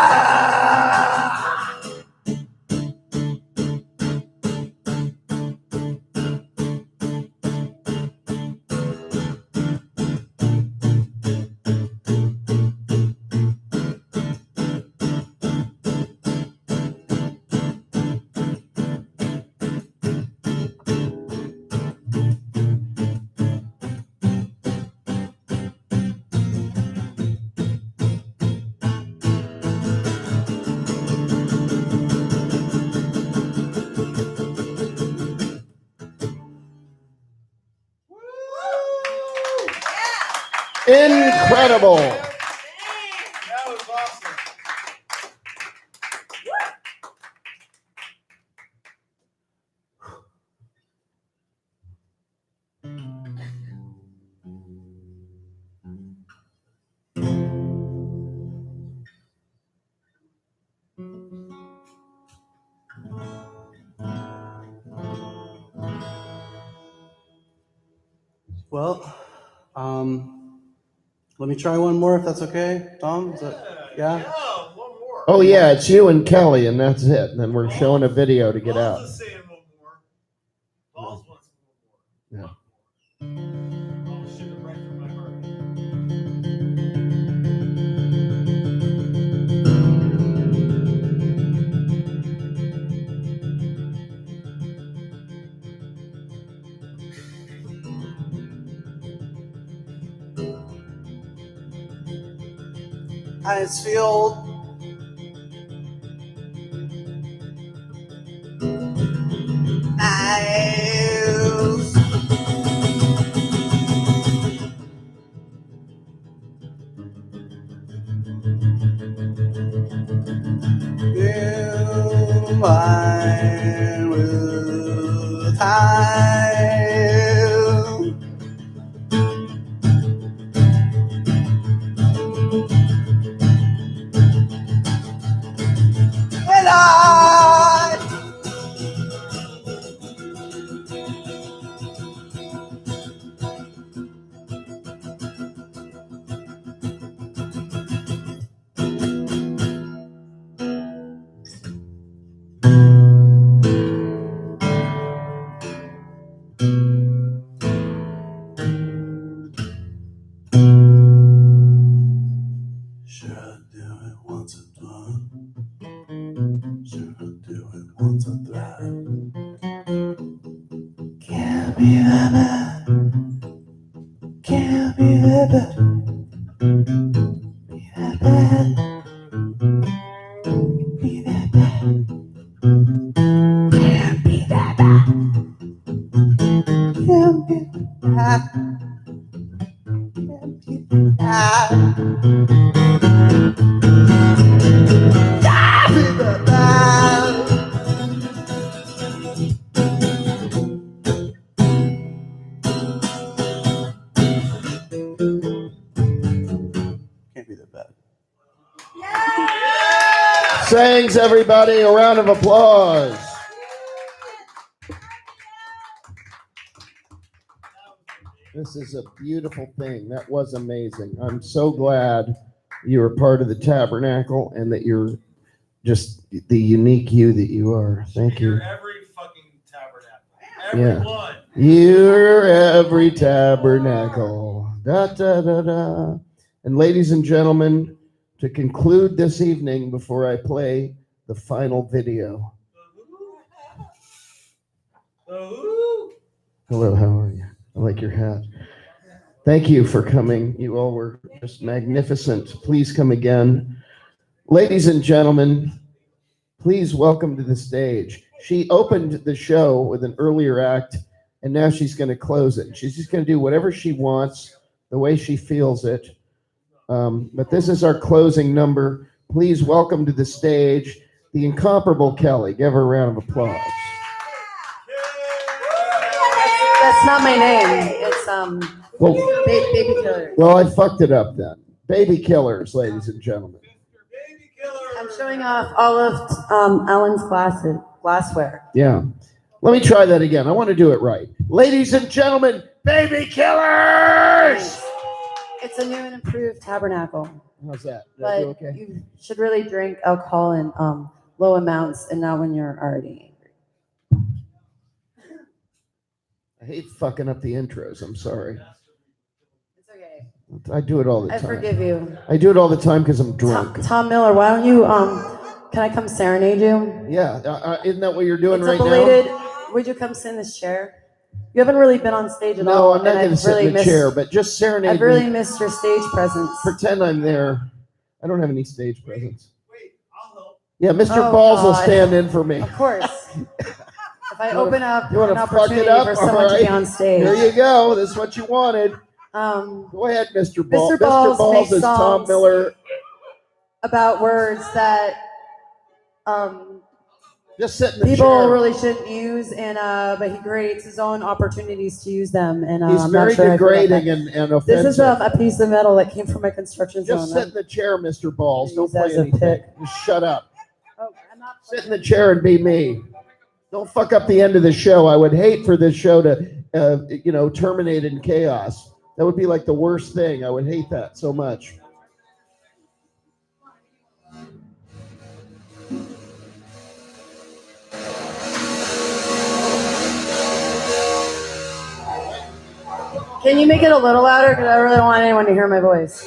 Incredible. That was awesome. Well, let me try one more if that's okay, Tom. Is that, yeah? One more. Oh yeah, it's you and Kelly, and that's it. And then we're showing a video to get out. Balls is saying one more. Balls wants one more. Yeah. Oh shit, it right through my heart. Huddersfield. Nice. You mine with time. And I should I do it once or twice? Should I do it once or thrice? Can't be that bad. Can't be that bad. Be that bad. Be that bad. Can't be that bad. Can't be that. Can't be that. Can't be that bad. Can't be that bad. Thanks, everybody. A round of applause. This is a beautiful thing. That was amazing. I'm so glad you were part of the Tabernacle and that you're just the unique you that you are. Thank you. You're every fucking tabernacle. Everyone. You're every tabernacle. Da, da, da, da. And ladies and gentlemen, to conclude this evening before I play the final video. Hello, how are you? I like your hat. Thank you for coming. You all were just magnificent. Please come again. Ladies and gentlemen, please welcome to the stage. She opened the show with an earlier act, and now she's going to close it. She's just going to do whatever she wants, the way she feels it. But this is our closing number. Please welcome to the stage the incomparable Kelly. Give her a round of applause. That's not my name. It's Well, Baby Killer. well, I fucked it up then. Baby Killers, ladies and gentlemen. I'm showing off all of Ellen's glassware. Yeah. Let me try that again. I want to do it right. Ladies and gentlemen, Baby Killers! It's a new and improved tabernacle, How's that? Did I but do okay? you should really drink alcohol in low amounts and not when you're already angry. I hate fucking up the intros. I'm sorry. It's okay. I do it all the I time. forgive you. I do it all the time because I'm drunk. Tom Miller, why don't you, can I come serenade you? Yeah. Isn't that what you're doing It's right a belated, now? would you come sit in this chair? You haven't really been on stage at No, all. I'm not and going to I've sit really in the missed- chair, but just serenade I've really me. missed your stage presence. Pretend I'm there. I don't have any stage presence. Wait, I'll help. Yeah, Mr. Oh, Balls will God. stand in for me. Of course. If I You wanna- open up you wanna an fuck opportunity it up? for someone All to be right. on stage. Here you go. This is what you wanted. Go ahead, Mr. Ball. Mr. Balls makes is Tom songs Miller. about words that Just sit in the people chair. really shouldn't use, and but he creates his own opportunities to use them. And He's I'm very not sure how I feel about degrading that. and offensive. This is a piece of metal that came from my construction Just zone. sit in the chair, Mr. Balls. Don't Use play as a anything. pick. Just shut up. Oh, I'm not Sit in the chair and be me. Don't fuck up the end of the show. I would hate for this show to, terminate in chaos. That would be like the worst thing. I would hate that so much. Can you make it a little louder? Because I really don't want anyone to hear my voice.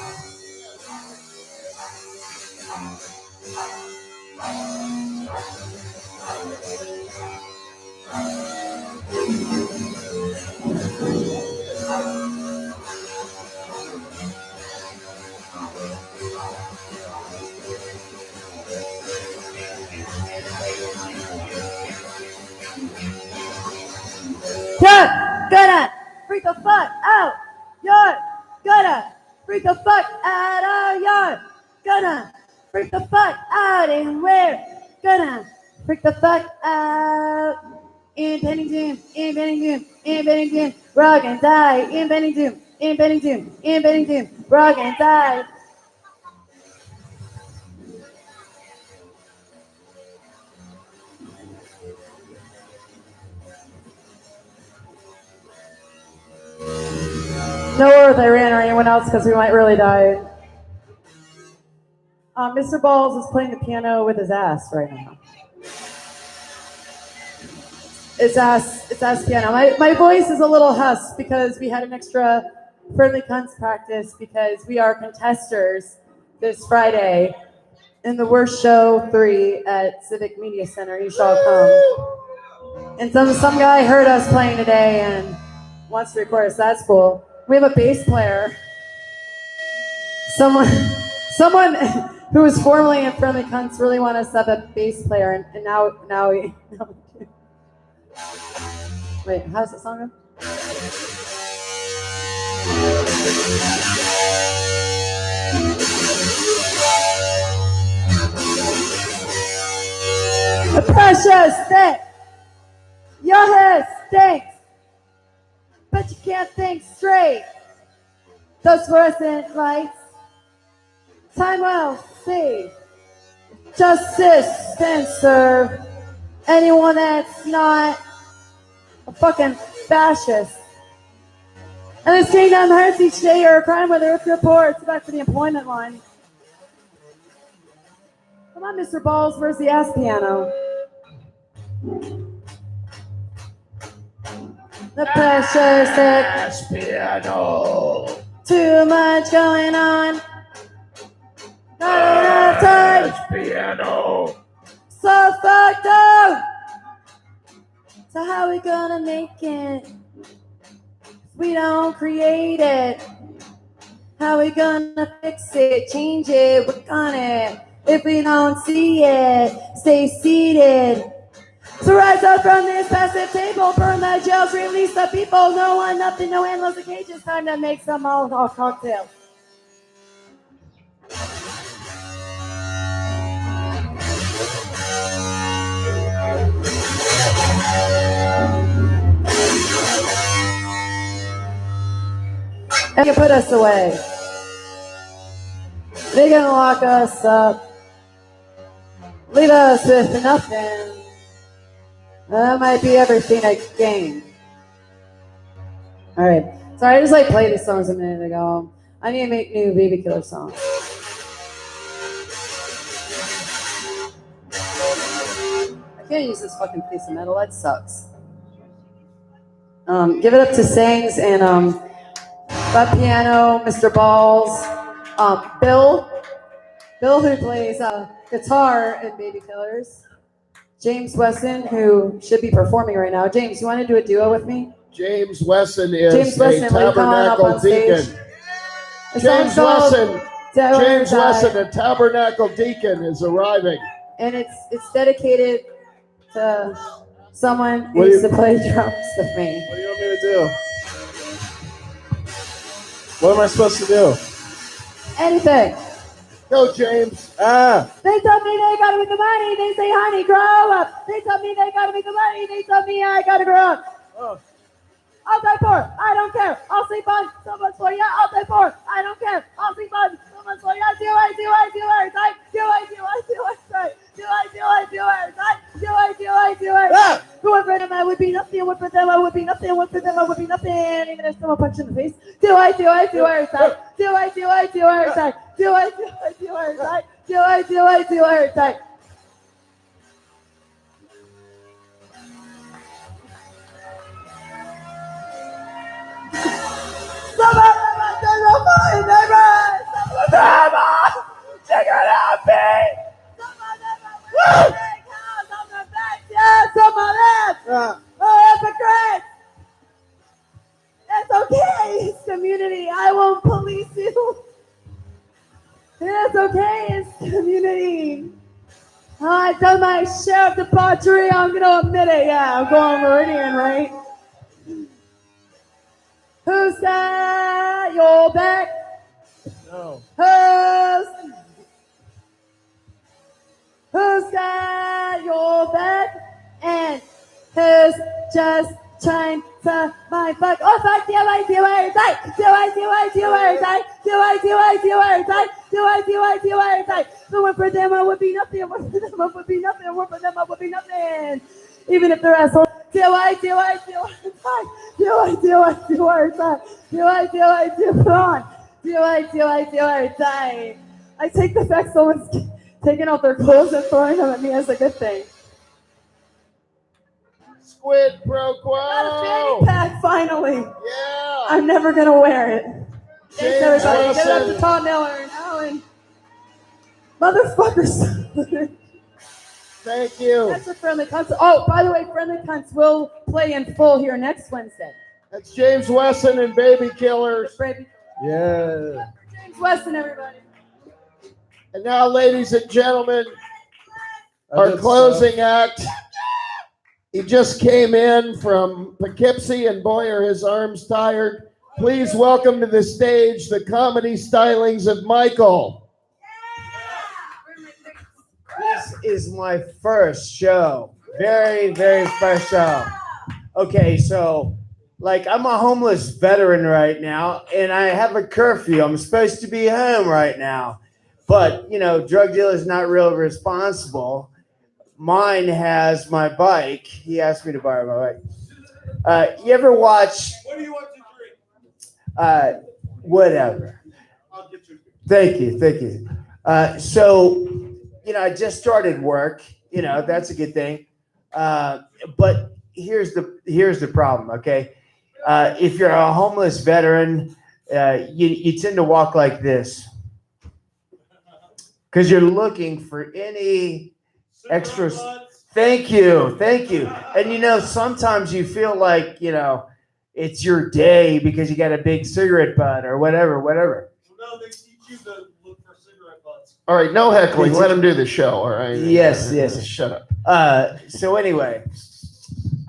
You're gonna freak the fuck out. You're gonna freak the fuck out. You're gonna freak the fuck out. And we're gonna freak the fuck out. In Bennington, in Bennington, in Bennington, rock and die. In Bennington, in Bennington, in Bennington, rock and die. No Earth, Iran, or anyone else, because we might really die. Mr. Balls is playing the piano with his ass right now. It's ass piano. My voice is a little husk because we had an extra friendly cunts practice because we are contesters this Friday in the Worst Show 3 at Civic Media Center. You shall come. And some guy heard us playing today and wants to record us. That's cool. We have a bass player. Someone who was formerly in Friendly Cunts really want us to have a bass player, and now we. Wait, how does that song go? The pressure stick. Your hair stinks, but you can't think straight. Those fluorescent lights, time will see. Justice can serve anyone that's not a fucking fascist. And this kingdom hurts each day or a crime, whether it's reports. Back to the employment line. Come on, Mr. Balls, where's the ass piano? The pressure's thick. Ass piano. Too much going on. Not enough time. Ass piano. So fucked up. So how we gonna make it if we don't create it? How we gonna fix it, change it, work on it? If we don't see it, stay seated. So rise up from this passive table, burn the jails, release the people. No one, nothing, no endless cages. Time to make some Molotov cocktails. And you put us away. They're gonna lock us up, leave us with nothing. That might be everything I gain. All right. Sorry, I just played these songs a minute ago. I need to make new Baby Killer songs. I can't use this fucking piece of metal. That sucks. Give it up to Sangs and that piano, Mr. Balls, Bill who plays guitar in Baby Killers. James Wesson, who should be performing right now. James, you want to do a duo with me? James Wesson is James Wesson, a will you come on up Tabernacle on stage? deacon. The James song's called Wesson, Dead or James Die, Wesson, a Tabernacle deacon, is arriving. and it's dedicated to someone who What do used you- to play drums with me. What do you want me to do? What am I supposed to do? Anything. Go, James. They tell me they gotta make the money. They say, honey, grow up. They tell me they gotta make the money. They tell me I gotta grow up. Oh. I'll die poor. I don't care. I'll sleep on someone's floor. Yeah, I'll die poor. I don't care. I'll sleep on someone's floor. Yeah, do I every time? Do I every time? Do I every time? Who would for them I would be nothing. Would for them I would be nothing. Would for them I would be nothing. Even if someone punched in the face. Do I every time? Do I every time? Do I every time? Do I every time? Do I every time? Some of them are just my neighbors. Some of them are checking out me. Some of them are with a big house on their back. Yeah, some of them are hypocrites. It's okay. It's community. I won't police you. It's okay. It's community. I've done my share of debauchery. I'm going to admit it. Yeah, I'm going Meridian, right? Who's got your back? No. Who's got your back? And who's just trying to mind fuck? Oh, fuck, do I every time? Do I every time? Do I every time? So one for them I would be nothing. One for them I would be nothing. One for them I would be nothing. Even if they're assholes. Do I every time? Come on. Do I every time? I take the fact someone's taking off their clothes and throwing them at me as a good thing. Squid pro Got a quo. fanny pack finally. Yeah. I'm never gonna wear it. Thanks James everybody. Give it up to Wilson. Tom Miller and Alan. Motherfuckers. Thank you. That's a friendly cunts. Oh, by the way, friendly cunts will play in full here next Wednesday. That's James Wesson and Baby Killers. Baby. Yeah. James Weston, everybody. And now, ladies and gentlemen, our Good closing act. He just came in from Poughkeepsie, and boy, are his arms tired. Please welcome to the stage the comedy stylings of Michael. This is my first show. Very, very first show. Okay, so I'm a homeless veteran right now, and I have a curfew. I'm supposed to be home right now. But, drug dealer's not real responsible. Mine has my bike. He asked me to borrow my bike. You ever watch? What do you want to drink? Whatever. I'll get you. Thank you. So, I just started work. That's a good thing. But here's the problem. Okay, if you're a homeless veteran, you tend to walk like this because you're looking for any extras. Thank you. And sometimes you feel like it's your day because you got a big cigarette butt or whatever. No, they teach you to look for cigarette butts. All right, no heckling. Let him do the show. All right. Yes. Shut up. So anyway,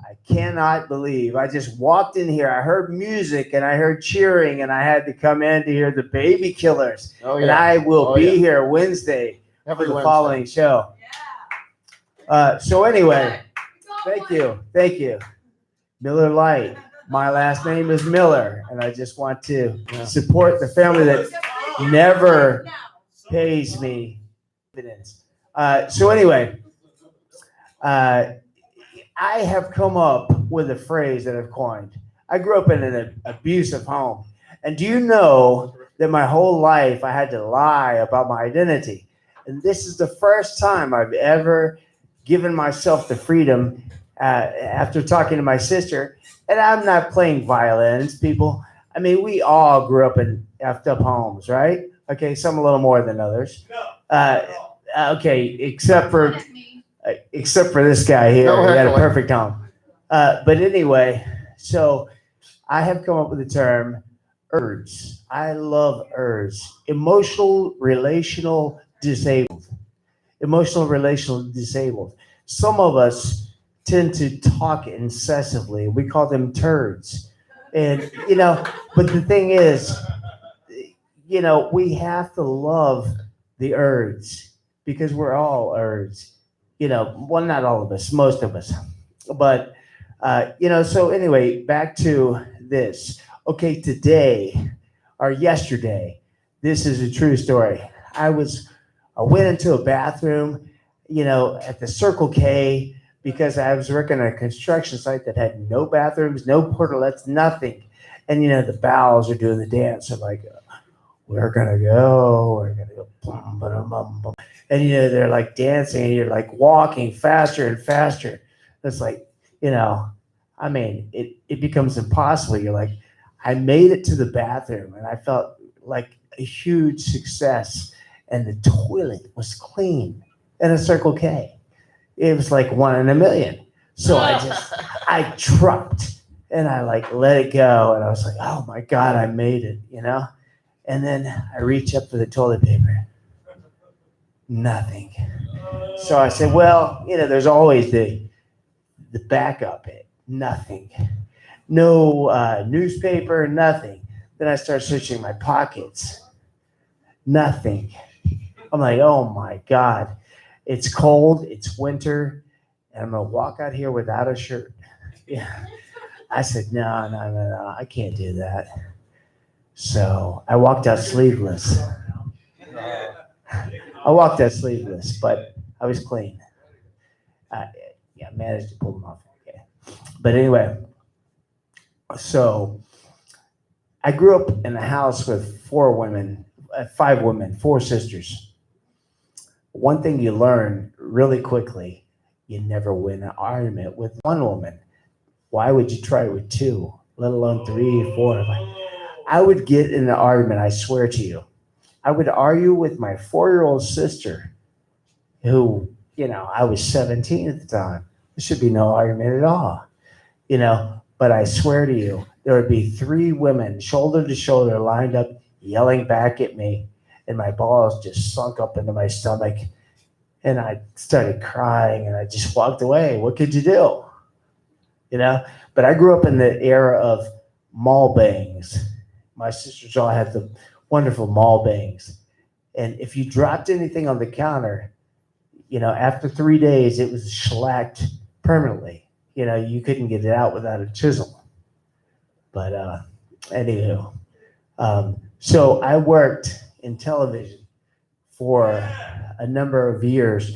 I cannot believe I just walked in here. I heard music and I heard cheering, and I had to come in to hear the Baby Killers. Oh, yeah. And I will be here Wednesday Every for the Wednesday. following show. So anyway, thank you. Miller Lite. My last name is Miller, and I just want to support the family that never pays me dividends. So anyway, I have come up with a phrase that I've coined. I grew up in an abusive home. And do you know that my whole life I had to lie about my identity? And this is the first time I've ever given myself the freedom after talking to my sister. And I'm not playing violins, people. I mean, we all grew up in effed up homes, right? Okay, some a little more than others. Okay, except for this guy here. No He had a heckling. perfect home. But anyway, so I have come up with the term ERDS. I love ERDS. Emotional relational disabled. Some of us tend to talk incessantly. We call them turds. And, but the thing is, we have to love the Urds because we're all Urds. Well, not all of us, most of us. But, so anyway, back to this. Okay, today or yesterday, this is a true story. I went into a bathroom, at the Circle K because I was working on a construction site that had no bathrooms, no portalettes, nothing. And, the bowels are doing the dance. They're like, we're going to go, bum, bum, bum, bum. And, they're like dancing and you're like walking faster and faster. It's like, it becomes impossible. You're like, I made it to the bathroom and I felt like a huge success. And the toilet was clean in a Circle K. It was like 1 in a million. So I trucked and I let it go. And I was like, oh my God, I made it, And then I reach up for the toilet paper. Nothing. So I said, well, there's always the backup. Nothing. No newspaper, nothing. Then I start searching my pockets. Nothing. I'm like, oh my God. It's cold, it's winter, and I'm going to walk out here without a shirt. Yeah. I said, no, I can't do that. So I walked out sleeveless. But I was clean. I managed to pull them off. Okay. But anyway, so I grew up in a house with 5 women, 4 sisters. One thing you learn really quickly, you never win an argument with one woman. Why would you try with 2, let alone 3, 4? I would get in an argument, I swear to you. I would argue with my 4-year-old sister, who, I was 17 at the time. There should be no argument at all, But I swear to you, there would be 3 women, shoulder to shoulder, lined up, yelling back at me. And my balls just sunk up into my stomach. And I started crying and I just walked away. What could you do? But I grew up in the era of mall bangs. My sisters all had the wonderful mall bangs. And if you dropped anything on the counter, after 3 days, it was shellacked permanently. You couldn't get it out without a chisel. But anywho, so I worked in television for a number of years.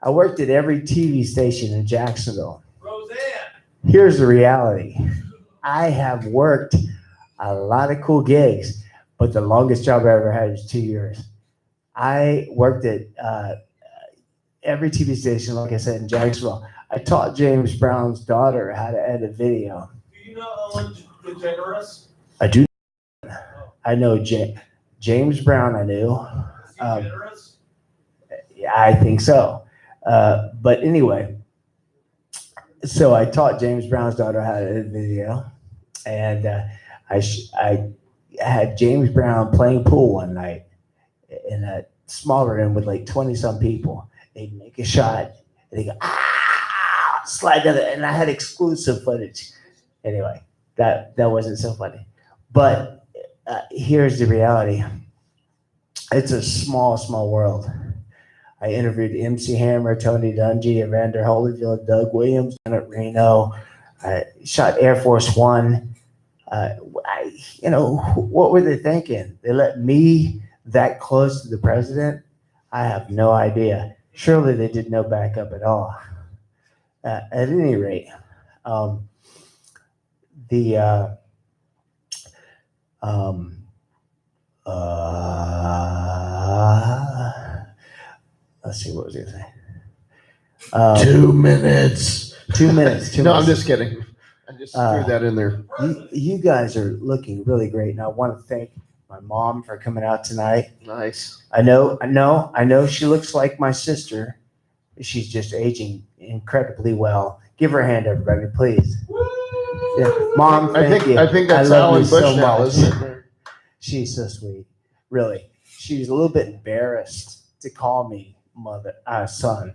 I worked at every TV station in Jacksonville. Here's the reality. I have worked a lot of cool gigs, but the longest job I ever had was 2 years. I worked at every TV station, like I said, in Jacksonville. I taught James Brown's daughter how to edit video. Do you know Ellen DeGeneres? I do. I know James Brown, I knew. Yeah, I think so. But anyway, so I taught James Brown's daughter how to edit video. And I had James Brown playing pool one night in a small room with like 20-some people. They'd make a shot, and they'd go, slide down there. And I had exclusive footage. Anyway, that wasn't so funny. But here's the reality. It's a small, small world. I interviewed MC Hammer, Tony Dungy, Evander Holyfield, Doug Williams, at Reno. I shot Air Force One. What were they thinking? They let me that close to the president? I have no idea. Surely they did no backup at all. At any rate, let's see, what was I going to say? 2 minutes. 2 minutes. No, I'm just kidding. I just threw that in there. You guys are looking really great, and I want to thank my mom for coming out tonight. Nice. I know she looks like my sister. She's just aging incredibly well. Give her a hand, everybody, please. Yeah. Mom, thank you. I think that's love Alan you so Bush now, much. isn't it? She's so sweet. Really. She's a little bit embarrassed to call me son,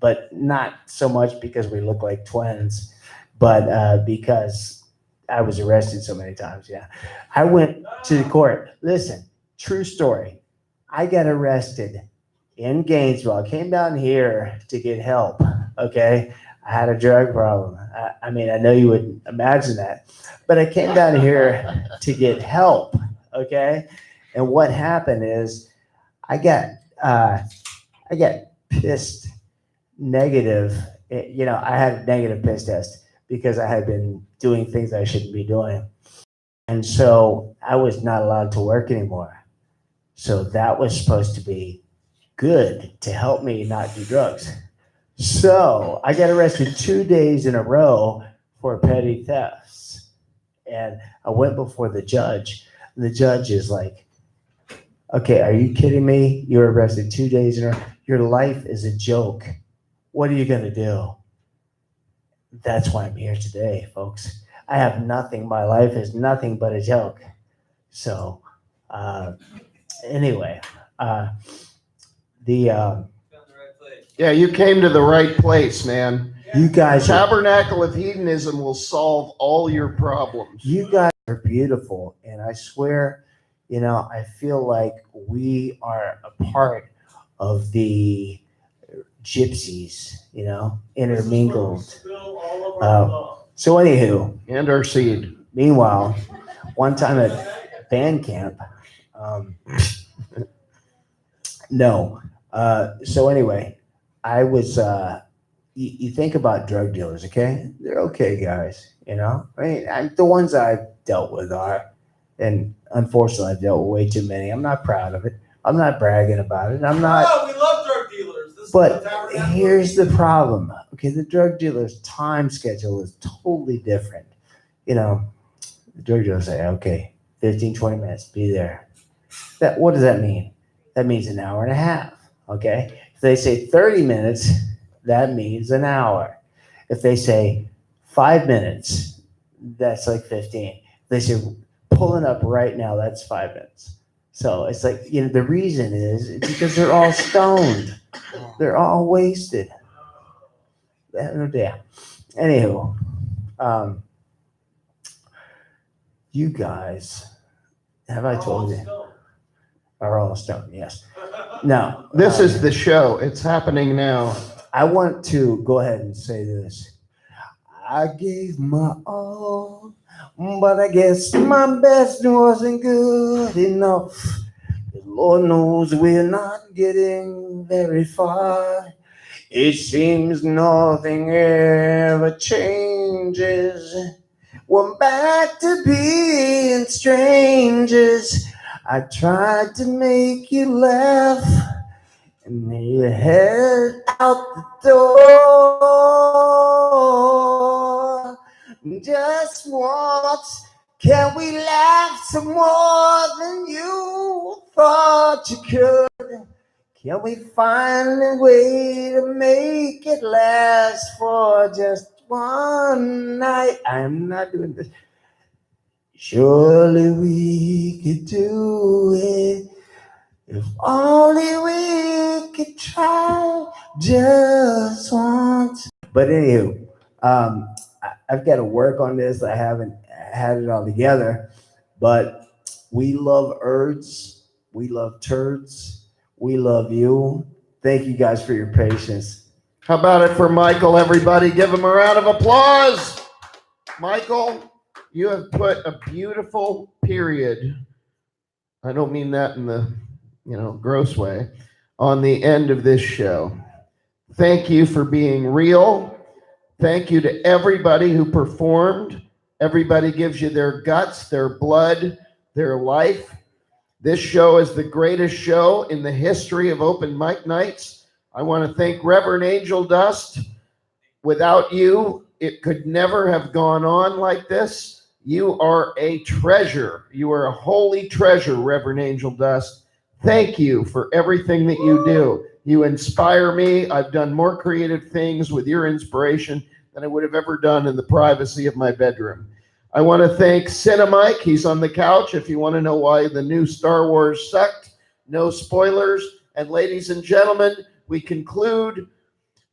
but not so much because we look like twins, but because I was arrested so many times. Yeah. I went to the court. Listen, true story. I got arrested in Gainesville. I came down here to get help. Okay. I had a drug problem. I mean, I know you would imagine that, but I came down here to get help. Okay. And what happened is I got pissed negative. I had a negative piss test because I had been doing things I shouldn't be doing. And so I was not allowed to work anymore. So that was supposed to be good to help me not do drugs. So I got arrested 2 days in a row for petty thefts. And I went before the judge. And the judge is like, okay, are you kidding me? You were arrested 2 days in a row. Your life is a joke. What are you going to do? That's why I'm here today, folks. I have nothing. My life is nothing but a joke. So, anyway, Yeah, you came to the right place, man. You guys, Tabernacle of Hedonism will solve all your problems. you guys are beautiful, and I swear, I feel like we are a part of the gypsies, intermingled. So anywho, And our seed. meanwhile, one time at band camp, so anyway, I was, you think about drug dealers, okay? They're okay guys, I mean, the ones I've dealt with are, and unfortunately I've dealt with way too many. I'm not proud of it. I'm not bragging about it. I'm not. Oh, we love drug dealers. This But is the Tabernacle. here's the problem. Okay, the drug dealer's time schedule is totally different. The drug dealers say, okay, 15, 20 minutes, be there. What does that mean? That means an hour and a half. Okay. If they say 30 minutes, that means an hour. If they say 5 minutes, that's like 15. If they say pulling up right now, that's 5 minutes. So it's like, the reason is because they're all stoned. They're all wasted. No damn. Anywho, you guys, have I told you? Are all stoned, yes. Now, This is the show. It's happening now. I want to go ahead and say this. I gave my all, but I guess my best wasn't good enough. Lord knows we're not getting very far. It seems nothing ever changes. We're back to being strangers. I tried to make you laugh, and you head out the door. Just once, can we laugh some more than you thought you could? Can we find a way to make it last for just one night? I'm not doing this. Surely we could do it if only we could try just once. But anywho, I've got to work on this. I haven't had it all together, but we love Erds. We love turds. We love you. Thank you guys for your patience. How about it for Michael, everybody? Give him a round of applause. Michael, you have put a beautiful period. I don't mean that in the, gross way, on the end of this show. Thank you for being real. Thank you to everybody who performed. Everybody gives you their guts, their blood, their life. This show is the greatest show in the history of open mic nights. I want to thank Reverend Angel Dust. Without you, it could never have gone on like this. You are a treasure. You are a holy treasure, Reverend Angel Dust. Thank you for everything that you do. You inspire me. I've done more creative things with your inspiration than I would have ever done in the privacy of my bedroom. I want to thank Cinemike. He's on the couch if you want to know why the new Star Wars sucked. No spoilers. And ladies and gentlemen, we conclude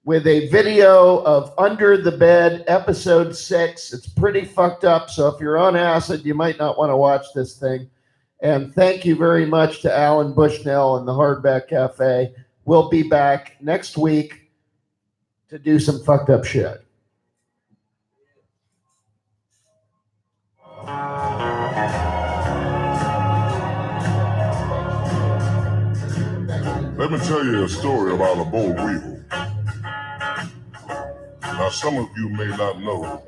with a video of Under the Bed, episode 6. It's pretty fucked up, so if you're on acid, you might not want to watch this thing. And thank you very much to Alan Bushnell and the Hardback Cafe. We'll be back next week to do some fucked up shit. Let me tell you a story about a boll weevil. Now, some of you may not know